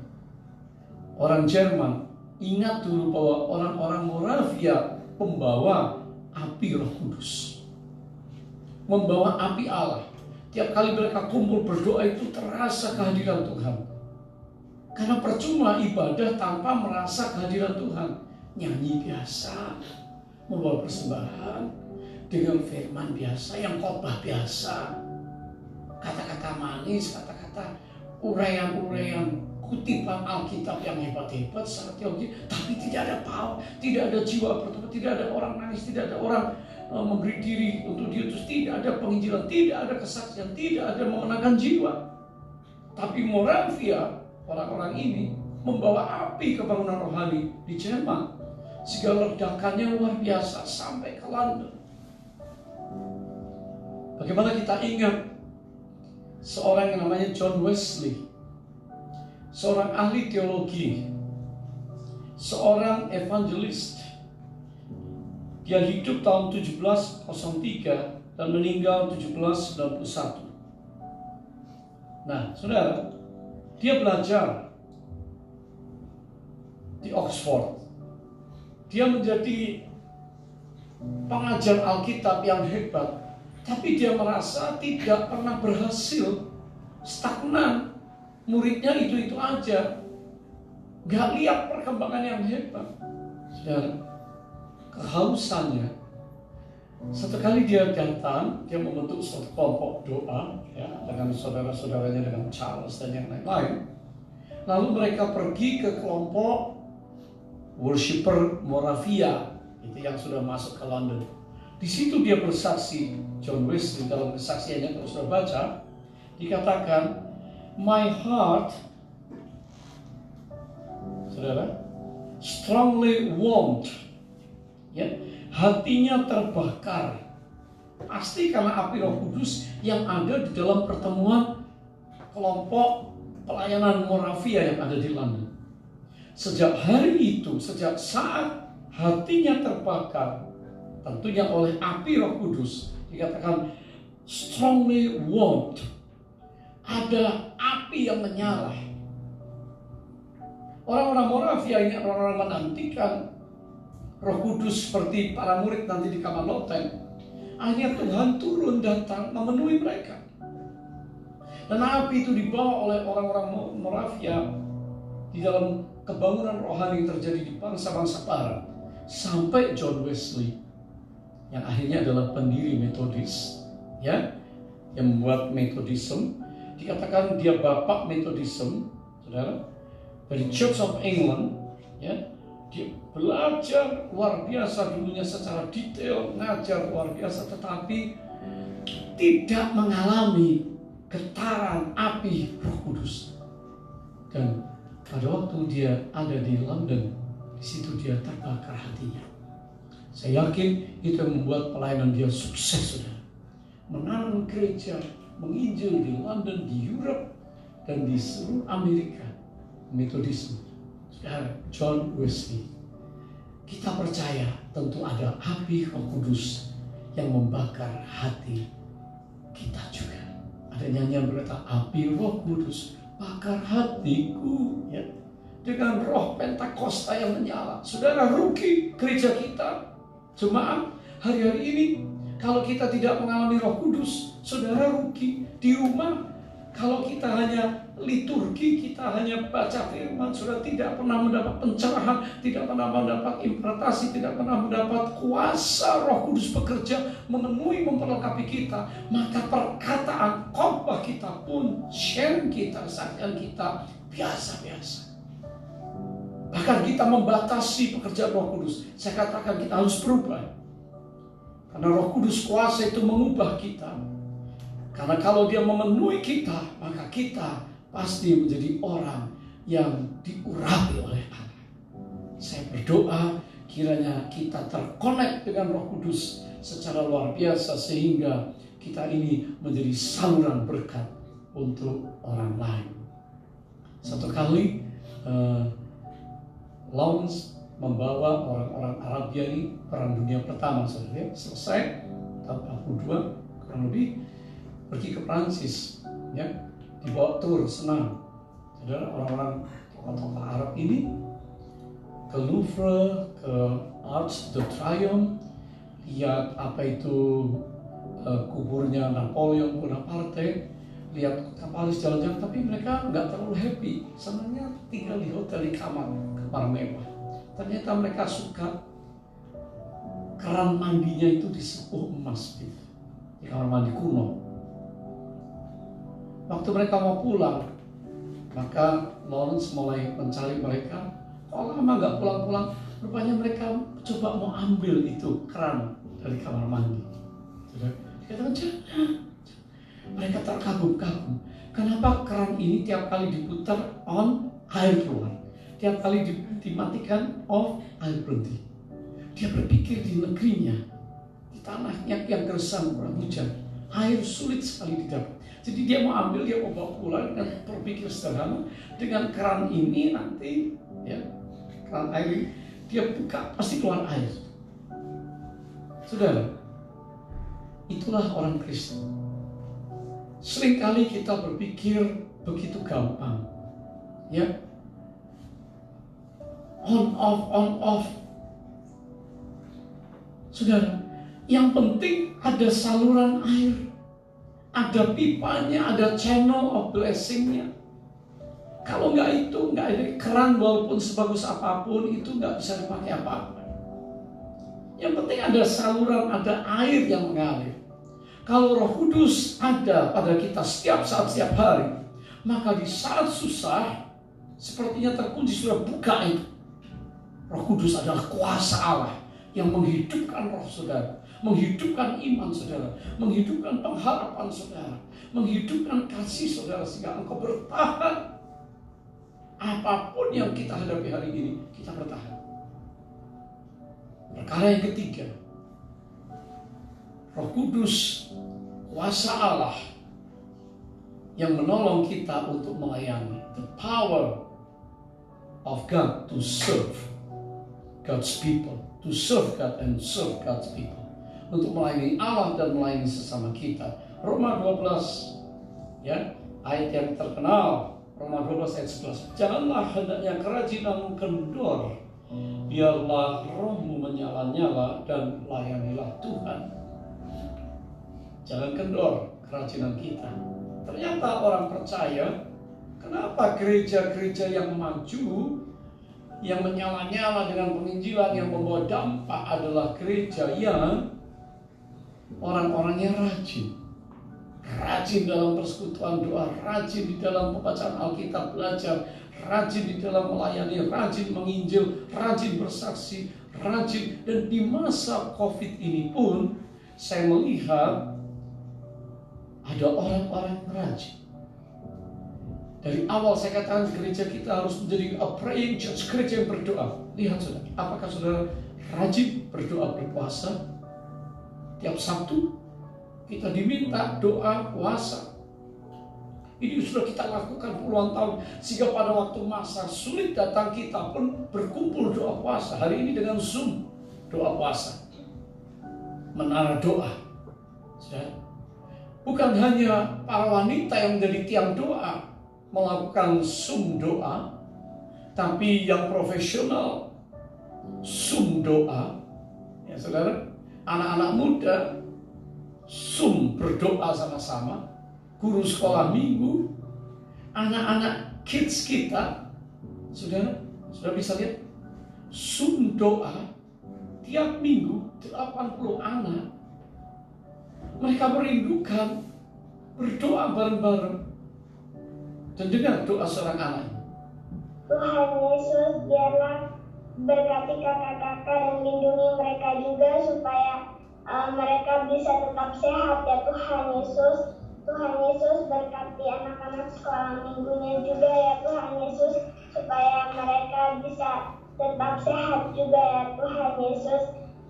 Orang Jerman ingat dulu bahwa orang-orang Moravia pembawa api Roh Kudus, membawa api Allah. Tiap kali mereka kumpul berdoa itu terasa kehadiran Tuhan. Karena percuma ibadah tanpa merasa kehadiran Tuhan. Nyanyi biasa, membawa persembahan dengan firman biasa, yang khotbah biasa, kata-kata manis, kata-kata uraian-uraian, kutipan Alkitab yang hebat-hebat secara teologi, tapi tidak ada power, tidak ada jiwa pertumbuhan, tidak ada orang nangis, tidak ada orang memberi diri untuk dia, terus tidak ada penginjilan, tidak ada kesaksian, tidak ada mengenangkan jiwa. Tapi Moravia, orang-orang ini membawa api kebangunan rohani di Jerman, sehingga ledakannya luar biasa sampai ke London. Bagaimana kita ingat seorang yang namanya John Wesley, seorang ahli teologi, seorang evangelis. Dia hidup tahun 1703 dan meninggal 1791. Nah, saudara, dia belajar di Oxford. Dia menjadi pengajar Alkitab yang hebat, tapi dia merasa tidak pernah berhasil, stagnan. Muridnya itu-itu aja, gak lihat perkembangan yang hebat. Dan kehausannya, satu kali dia datang, dia membentuk suatu kelompok doa, ya, dengan saudara-saudaranya, dengan Charles dan yang lain-lain. Lalu mereka pergi ke kelompok worshiper Moravia, itu yang sudah masuk ke London. Di situ dia bersaksi, John Wesley dalam kesaksiannya, kalau sudah baca, dikatakan, "My heart," saudara, "strongly warmed," ya, hatinya terbakar. Pasti karena api Roh Kudus yang ada di dalam pertemuan kelompok pelayanan Moravia yang ada di London. Sejak hari itu, sejak saat hatinya terbakar, tentunya oleh api Roh Kudus, dikatakan strongly warmed. Ada api yang menyala. Orang-orang Moravia ini orang-orang menantikan Roh Kudus seperti para murid nanti di kamar loteng. Akhirnya Tuhan turun datang memenuhi mereka. Dan api itu dibawa oleh orang-orang Moravia di dalam kebangunan rohani yang terjadi di bangsa-bangsa barat. Sampai John Wesley, yang akhirnya adalah pendiri Metodis, ya, yang membuat Methodism. Dikatakan dia bapak Methodism, saudara, dari Church of England, ya. Dia belajar luar biasa dulunya secara detail, ngajar luar biasa, tetapi tidak mengalami getaran api Roh Kudus. Dan pada waktu dia ada di London, di situ dia terbakar hatinya. Saya yakin itu yang membuat pelayanan dia sukses, saudara. Menanam gereja, menginjil di London, di Europe, dan di seluruh Amerika, Metodisme. Saudara, John Wesley. Kita percaya tentu ada api Roh Kudus yang membakar hati kita juga. Ada nyanyian berkata, api Roh Kudus bakar hatiku, ya, dengan roh Pentakosta yang menyala. Saudara, rugi gereja kita, jemaat hari-hari ini. Kalau kita tidak mengalami Roh Kudus, saudara rugi. Di rumah Kalau kita hanya liturgi, kita hanya baca firman, sudah tidak pernah mendapat pencerahan, tidak pernah mendapat impartasi, tidak pernah mendapat kuasa Roh Kudus bekerja, memenuhi, memperlengkapi kita, maka perkataan khotbah kita pun, sharing kita, kesaksian kita biasa-biasa. Bahkan kita membatasi pekerjaan Roh Kudus. Saya katakan kita harus berubah. Karena Roh Kudus kuasa itu mengubah kita. Karena kalau dia memenuhi kita, maka kita pasti menjadi orang yang diurapi oleh Allah. Saya berdoa kiranya kita terkonek dengan Roh Kudus secara luar biasa sehingga kita ini menjadi saluran berkat untuk orang lain. Satu kali Lawrence membawa orang-orang Arabia ini perang dunia pertama, saudara, selesai tahun 42 kurang lebih, pergi ke Prancis, ya, dibawa tur senang. Saudara, orang-orang tokoh-tokoh Arab ini ke Louvre, ke Arc de Triomphe, lihat apa itu kuburnya Napoleon Bonaparte, lihat kota Paris jalan-jalan, tapi mereka nggak terlalu happy. Senangnya tinggal di hotel, di kamar mewah. Ternyata mereka suka keran mandinya itu di sepuh emas, di kamar mandi kuno. Waktu mereka mau pulang, maka Lawrence mulai mencari mereka. Kok lama nggak pulang-pulang? Rupanya mereka coba mau ambil itu keran dari kamar mandi. Dikatakan jangan. Mereka terkagum-kagum. Kenapa keran ini tiap kali diputar on, air keluar? Tiap kali dimatikan off, air berhenti. Dia berpikir di negerinya, di tanahnya yang gersang kurang hujan, air sulit sekali didapat. Jadi dia mau ambil, dia mau bawa pulang dengan berpikir sederhana. Dengan keran ini nanti, ya, keran air ini, dia buka pasti keluar air. Saudara, itulah orang Kristen. Seringkali kita berpikir begitu gampang, ya, on off. Saudara, yang penting ada saluran air. Ada pipanya, ada channel of blessing-nya. Kalau nggak itu, nggak ada keran walaupun sebagus apapun, itu nggak bisa dipakai apa-apa. Yang penting ada saluran, ada air yang mengalir. Kalau Roh Kudus ada pada kita setiap saat, setiap hari, maka di saat susah, sepertinya terkunci, sudah buka itu. Roh Kudus adalah kuasa Allah yang menghidupkan roh saudara, menghidupkan iman saudara, menghidupkan pengharapan saudara, menghidupkan kasih saudara, sehingga engkau bertahan. Apapun yang kita hadapi hari ini, kita bertahan. Perkara yang ketiga, Roh Kudus, kuasa Allah yang menolong kita untuk melayani. The power of God to serve God's people, to serve God and serve God's people. Untuk melayani Allah dan melayani sesama kita. Roma 12, ya, ayat yang terkenal. Roma 12 ayat 11. Janganlah hendaknya kerajinanmu kendor, biarlah rohmu menyala-nyala dan layanilah Tuhan. Jangan kendor kerajinan kita. Ternyata orang percaya, kenapa gereja-gereja yang maju, yang menyala-nyala dengan penginjilan, yang membawa dampak adalah gereja yang orang-orangnya rajin. Rajin dalam persekutuan doa, rajin di dalam pembacaan Alkitab, belajar, rajin di dalam melayani, rajin menginjil, rajin bersaksi, rajin. Dan di masa COVID ini pun saya melihat ada orang-orang rajin. Dari awal saya katakan gereja kita harus menjadi a praying church, gereja yang berdoa. Lihat saudara, apakah saudara rajin berdoa, berpuasa? Tiap Sabtu kita diminta doa, puasa. Ini sudah kita lakukan puluhan tahun, sehingga pada waktu masa sulit datang kita pun berkumpul doa puasa. Hari ini dengan Zoom doa puasa, menara doa. Saudara, bukan hanya para wanita yang menjadi tiang doa melakukan Zoom doa, tapi yang profesional Zoom doa, ya saudara, anak-anak muda Zoom berdoa sama-sama, guru sekolah minggu, anak-anak kids kita, saudara bisa lihat, Zoom doa tiap minggu 80 anak. Mereka merindukan berdoa bareng-bareng. Dan dengar doa seorang anak. Tuhan Yesus, biarlah berkati kakak-kakak dan lindungi mereka juga supaya mereka bisa tetap sehat ya Tuhan Yesus. Tuhan Yesus, berkati anak-anak sekolah minggunya juga ya Tuhan Yesus, supaya mereka bisa tetap sehat juga ya Tuhan Yesus.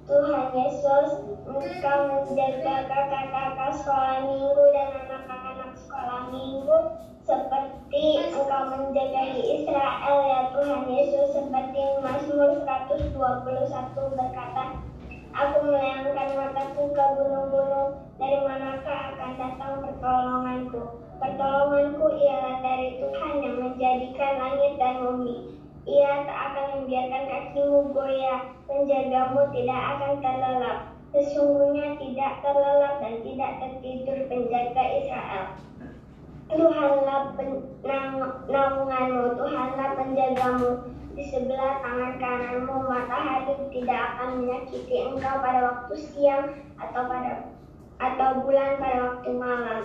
Tuhan Yesus, Engkau menjaga kakak-kakak sekolah minggu dan anak-anak sekolah minggu seperti Engkau menjaga Israel ya Tuhan Yesus, seperti Mazmur 121 berkata, Aku melayangkan mataku ke gunung-gunung, dari manakah akan datang pertolonganku? Pertolonganku ialah dari Tuhan yang menjadikan langit dan bumi. Ia tak akan membiarkan kakimu goyah, menjagamu tidak akan terlelap. Sesungguhnya tidak terlelap dan tidak tertidur penjaga Israel. Tuhanlah naunganmu, Tuhanlah penjagamu. Di sebelah tangan kananmu, matahari tidak akan menyakiti engkau pada waktu siang atau bulan pada waktu malam.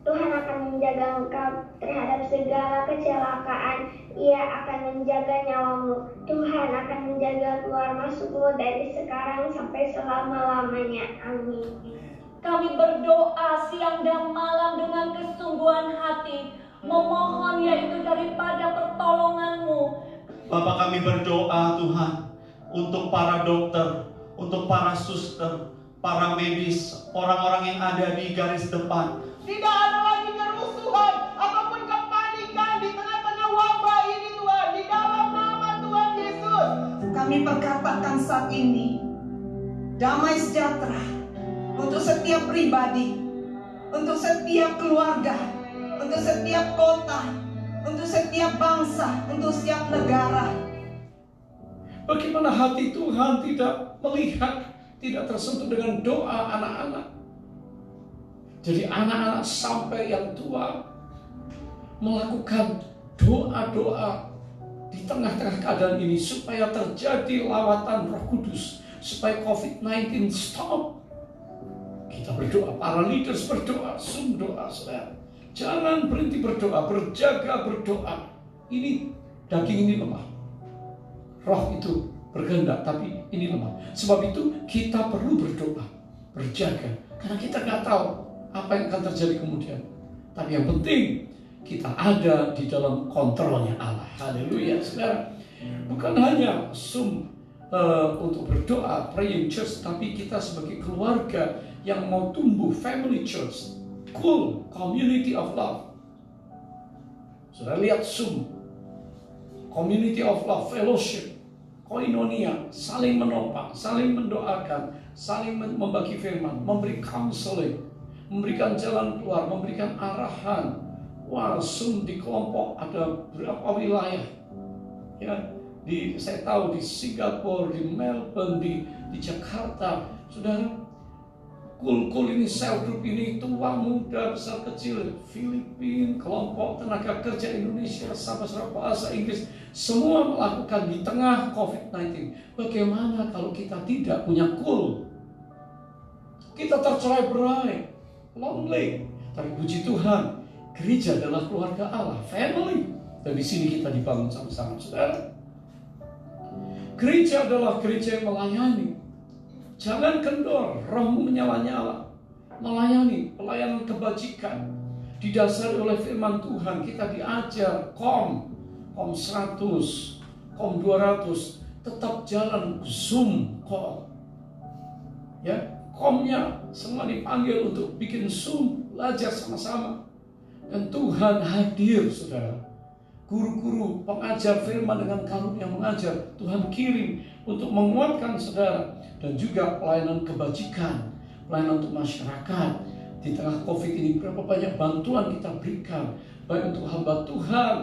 Tuhan akan menjaga engkau terhadap segala kecelakaan. Ia akan menjaga nyawamu. Tuhan akan menjaga keluar masukmu dari sekarang sampai selama-lamanya. Amin. Kami berdoa siang dan malam dengan kesungguhan hati, memohon yaitu daripada pertolongan-Mu. Bapak, kami berdoa Tuhan untuk para dokter, untuk para suster, para medis, orang-orang yang ada di garis depan. Tidak ada lagi kerusuhan ataupun kepanikan di tengah-tengah wabah ini Tuhan. Di dalam nama Tuhan Yesus, kami perkatakan saat ini damai sejahtera untuk setiap pribadi, untuk setiap keluarga, untuk setiap kota, untuk setiap bangsa, untuk setiap negara. Bagaimana hati Tuhan tidak melihat, tidak tersentuh dengan doa anak-anak. Jadi anak-anak sampai yang tua melakukan doa-doa di tengah-tengah keadaan ini supaya terjadi lawatan Roh Kudus, supaya COVID-19 stop. Kita berdoa, para leaders berdoa, Zoom doa, saudara. Jangan berhenti berdoa, berjaga berdoa. Ini daging ini lemah, roh itu berkehendak, tapi ini lemah. Sebab itu kita perlu berdoa, berjaga, karena kita nggak tahu apa yang akan terjadi kemudian. Tapi yang penting kita ada di dalam kontrolnya Allah. Haleluya, saudara. Bukan hanya Zoom untuk berdoa, praying church, tapi kita sebagai keluarga yang mau tumbuh, family church, cool, community of love. Sudah lihat Zoom, community of love, fellowship, koinonia, saling menopang, saling mendoakan, saling membagi firman, memberi counseling, memberikan jalan keluar, memberikan arahan. Wah, Zoom di kelompok ada berapa wilayah, ya. Saya tahu di Singapura, di Melbourne, di Jakarta, saudara. Kul ini, sel group ini, tua, muda, besar, kecil, Filipina, kelompok tenaga kerja Indonesia, sahabat bahasa Inggris, semua melakukan di tengah COVID-19. Bagaimana kalau kita tidak punya kul? Kita tercerai-berai, lonely. Tapi puji Tuhan, gereja adalah keluarga Allah, family. Dan di sini kita dibangun sama-sama, saudara. Gereja adalah gereja yang melayani. Jangan kendor, rohmu menyala-nyala. Melayani, pelayanan kebajikan. Didasari oleh firman Tuhan, kita diajar kom 100, kom 200, tetap jalan Zoom kom. Ya, komnya semua dipanggil untuk bikin Zoom, belajar sama-sama. Dan Tuhan hadir, saudara. Guru-guru, pengajar firman dengan karunia mengajar, Tuhan kirim untuk menguatkan saudara. Dan juga pelayanan kebajikan, pelayanan untuk masyarakat. Di tengah COVID ini berapa banyak bantuan kita berikan, baik untuk hamba Tuhan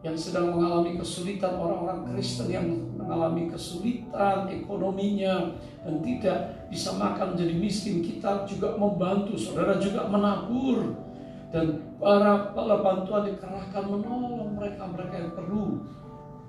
yang sedang mengalami kesulitan, orang-orang Kristen yang mengalami kesulitan ekonominya dan tidak bisa makan menjadi miskin. Kita juga membantu, saudara juga menabur, dan para bantuan dikerahkan menolong mereka yang perlu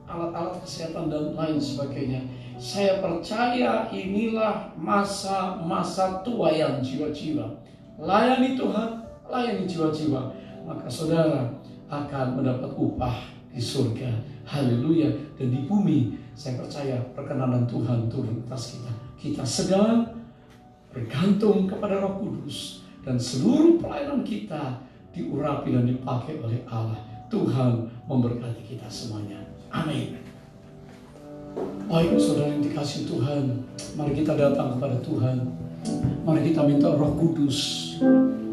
alat-alat kesehatan dan lain sebagainya. Saya percaya inilah masa-masa tuaian jiwa-jiwa. Layani Tuhan, layani jiwa-jiwa, maka saudara akan mendapat upah di surga. Haleluya. Dan di bumi saya percaya perkenanan Tuhan turun atas kita. Kita sedang bergantung kepada Roh Kudus, dan seluruh pelayanan kita diurapi dan dipakai oleh Allah. Tuhan memberkati kita semuanya. Amin. Baik saudara yang dikasihi Tuhan, mari kita datang kepada Tuhan. Mari kita minta Roh Kudus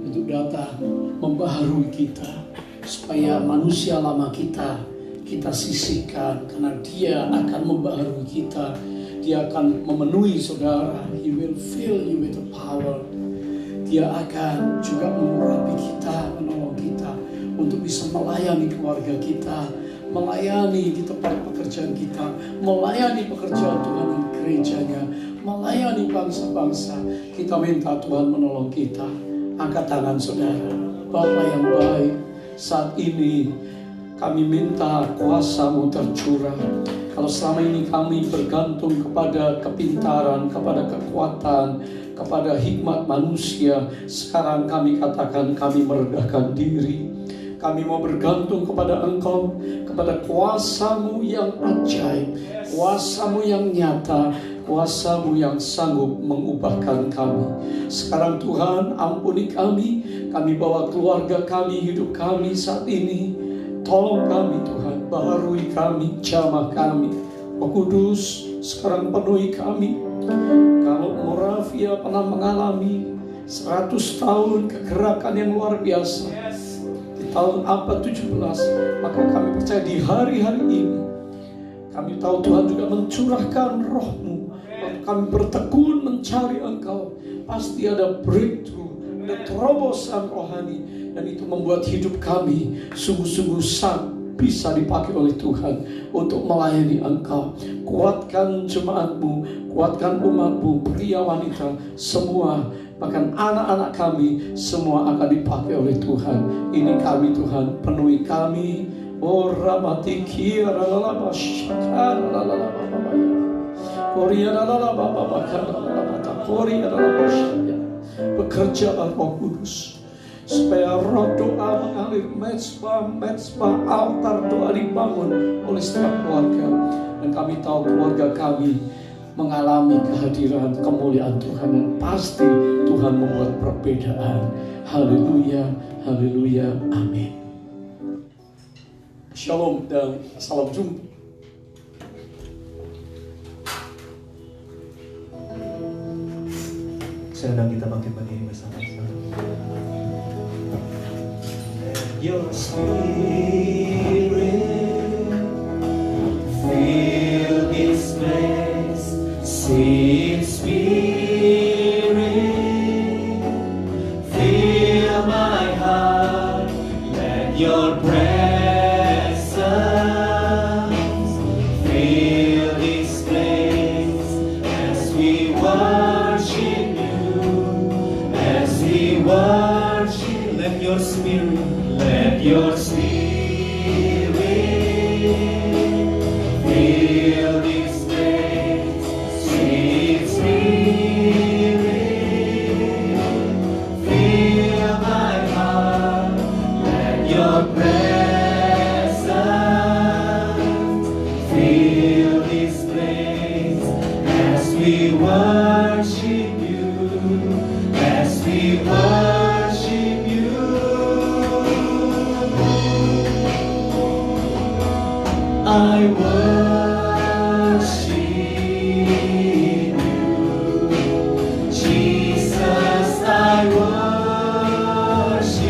untuk datang membaharui kita, supaya manusia lama kita sisihkan, karena Dia akan membaharui kita. Dia akan memenuhi saudara. He will fill you with the power. Dia akan juga mengurapi kita, menolong kita untuk bisa melayani keluarga kita, melayani di tempat pekerjaan kita, melayani pekerjaan Tuhan dan gerejanya, melayani bangsa-bangsa. Kita minta Tuhan menolong kita. Angkat tangan saudara. Bapa yang baik, saat ini kami minta kuasa-Mu tercurah. Kalau selama ini kami bergantung kepada kepintaran, kepada kekuatan, kepada hikmat manusia, sekarang kami katakan kami meredahkan diri. Kami mau bergantung kepada Engkau, kepada kuasa-Mu yang ajaib, kuasa-Mu yang nyata, kuasa-Mu yang sanggup mengubahkan kami. Sekarang Tuhan, ampuni kami bawa keluarga kami, hidup kami saat ini. Tolong kami Tuhan, baharui kami, jamah kami. Roh Kudus, sekarang penuhi kami. Kalau Moravia pernah mengalami 100 tahun kegerakan yang luar biasa di tahun abad 17, maka kami percaya di hari-hari ini kami tahu Tuhan juga mencurahkan Roh-Mu. Waktu kami bertekun mencari Engkau, pasti ada breakthrough, ada terobosan rohani. Dan itu membuat hidup kami sungguh-sungguh bisa dipakai oleh Tuhan untuk melayani Engkau. Kuatkan jemaat-Mu, kuatkan umat-Mu, pria wanita semua, bahkan anak-anak kami semua akan dipakai oleh Tuhan. Ini kami Tuhan, penuhi kami. Oh Ramatiki Ralalaba Shakara Ralalaba Korea Ralalaba Babakara Korea Ralalaba Shakara. Bekerjalah Roh Kudus, supaya roh doa mengalir, mezbah altar doa dibangun oleh setiap keluarga. Dan kami tahu keluarga kami mengalami kehadiran kemuliaan Tuhan, dan pasti Tuhan membuat perbedaan. Haleluya, haleluya, amin. Shalom dan salam jumpa. Saya undang kita bangkit berdiri bersama-sama. Your spirit fill this place, sweet spirit fill my heart, let your presence fill this place as we worship you, as we worship. Let your spirit, let your spirit fill this place, sweet spirit fill my heart, let your presence fill this place as we worship you, as we worship you. I worship you, Jesus, I worship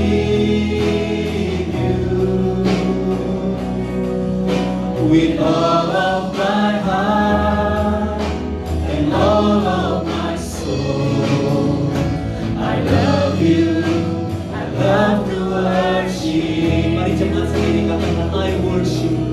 you with all of my heart and all of my soul. I love you, I love to worship. Mari jemaat sekalian katakan I worship.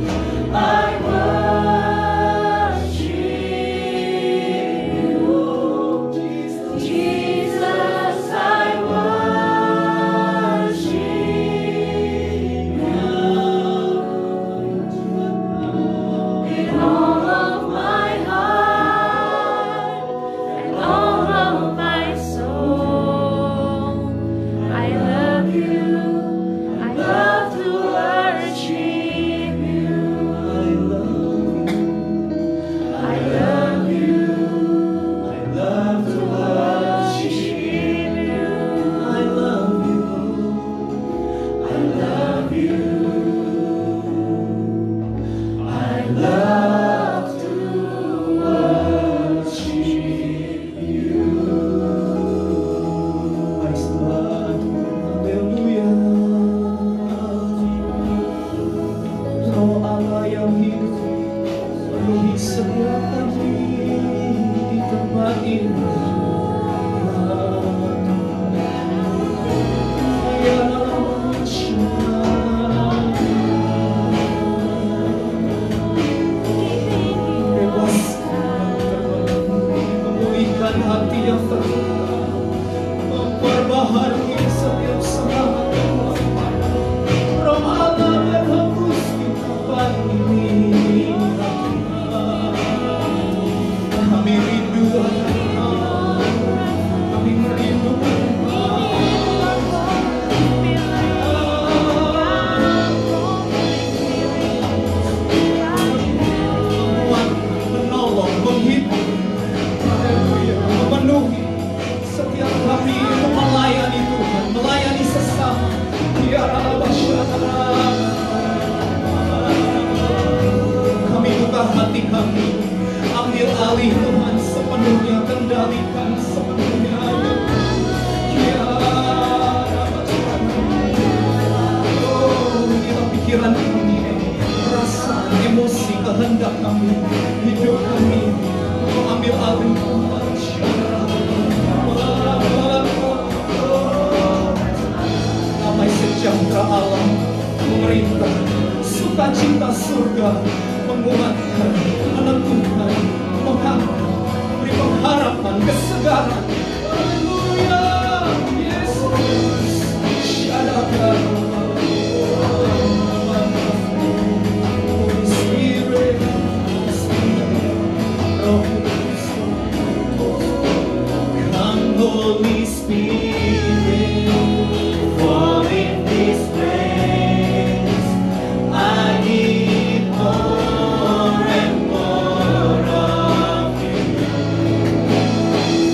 Kami rindu akan Engkau. Kami merindukan Engkau. Menolong, menghibur, memenuhi setiap kami untuk melayani Tuhan, melayani sesama. Kami buka hati kami, ambil alih Tuhan sepenuhnya, kendalikan sepenuhnya. Inilah pikiran kami, rasa, emosi, kehendak kami, hidup kami, ambil alih Tuhan. Damai sejahtera Allah memerintah, sukacita surga menguatkan, menentukan, mengangkat, beri pengharapan, kesegaran. Haleluya, Yesus. Syadakan Holy Spirit, Roh Kudus, come Holy Spirit, fall in this place. I need more and more of you.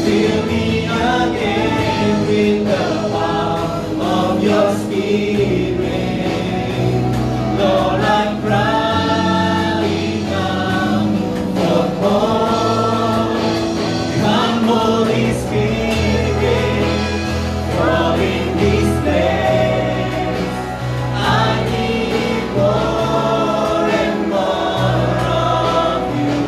Fill me again with the power of your Spirit. Lord, I'm crying out for more. Come, Holy Spirit, fall in this place. I need more and more of you.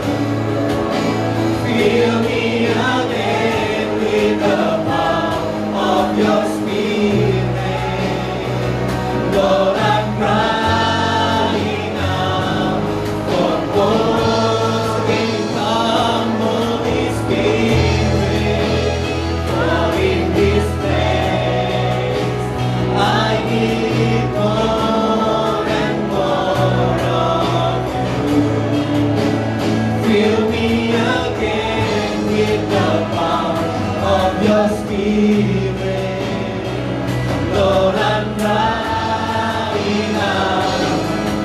Fill me again with the power of your Spirit. Lord, I'm crying out for more. Come, Holy Spirit, fall in this place. I need more and more of you. Fill me again with the power of your Spirit. Lord, I'm crying out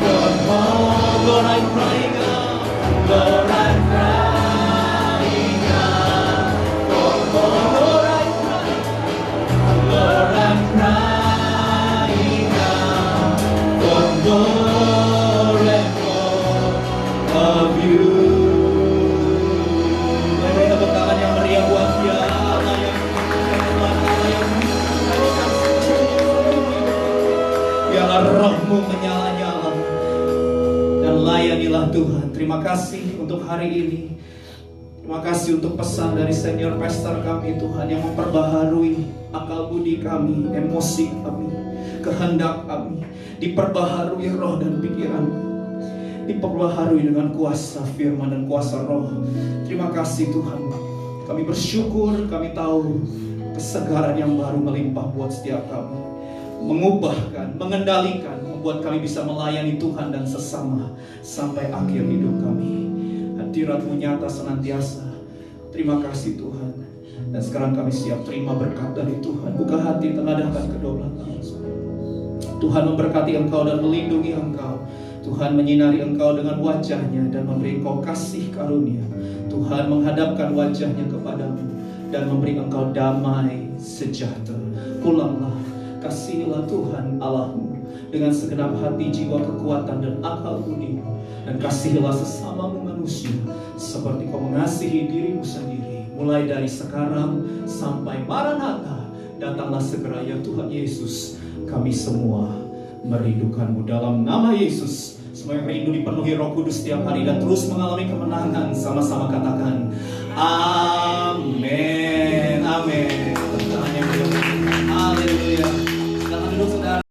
for more. Lord, I'm crying out. Lord, I'm crying out for more. Lord, I'm crying. Lord, I'm crying out for more and more of you. Beri tepuk tangan yang meriah buat Dia. Biarlah rohmu menyala-nyala dan layanilah Tuhan. Terima kasih untuk hari ini. Terima kasih untuk pesan dari senior pastor kami Tuhan yang memperbaharui akal budi kami, emosi kami, kehendak kami. Diperbaharui roh dan pikiran, diperbaharui dengan kuasa firman dan kuasa roh. Terima kasih Tuhan. Kami bersyukur, kami tahu kesegaran yang baru melimpah buat setiap kami, mengubahkan, mengendalikan, membuat kami bisa melayani Tuhan dan sesama sampai akhir hidup kami. Hadirat-Mu nyata senantiasa. Terima kasih Tuhan. Dan sekarang kami siap terima berkat dari Tuhan. Buka hati, tengadahkan kedua belah tangan. Tuhan memberkati engkau dan melindungi engkau. Tuhan menyinari engkau dengan wajahnya dan memberi engkau kasih karunia. Tuhan menghadapkan wajahnya kepadamu dan memberi engkau damai sejahtera. Pulanglah, kasihilah Tuhan Allahmu dengan segenap hati, jiwa, kekuatan dan akal budimu. Dan kasihilah sesamamu manusia seperti kau mengasihi dirimu sendiri. Mulai dari sekarang sampai Maranatha, datanglah segera ya Tuhan Yesus. Kami semua merindukan-Mu dalam nama Yesus. Semua yang rindu dipenuhi Roh Kudus setiap hari dan terus mengalami kemenangan. Sama-sama katakan amin.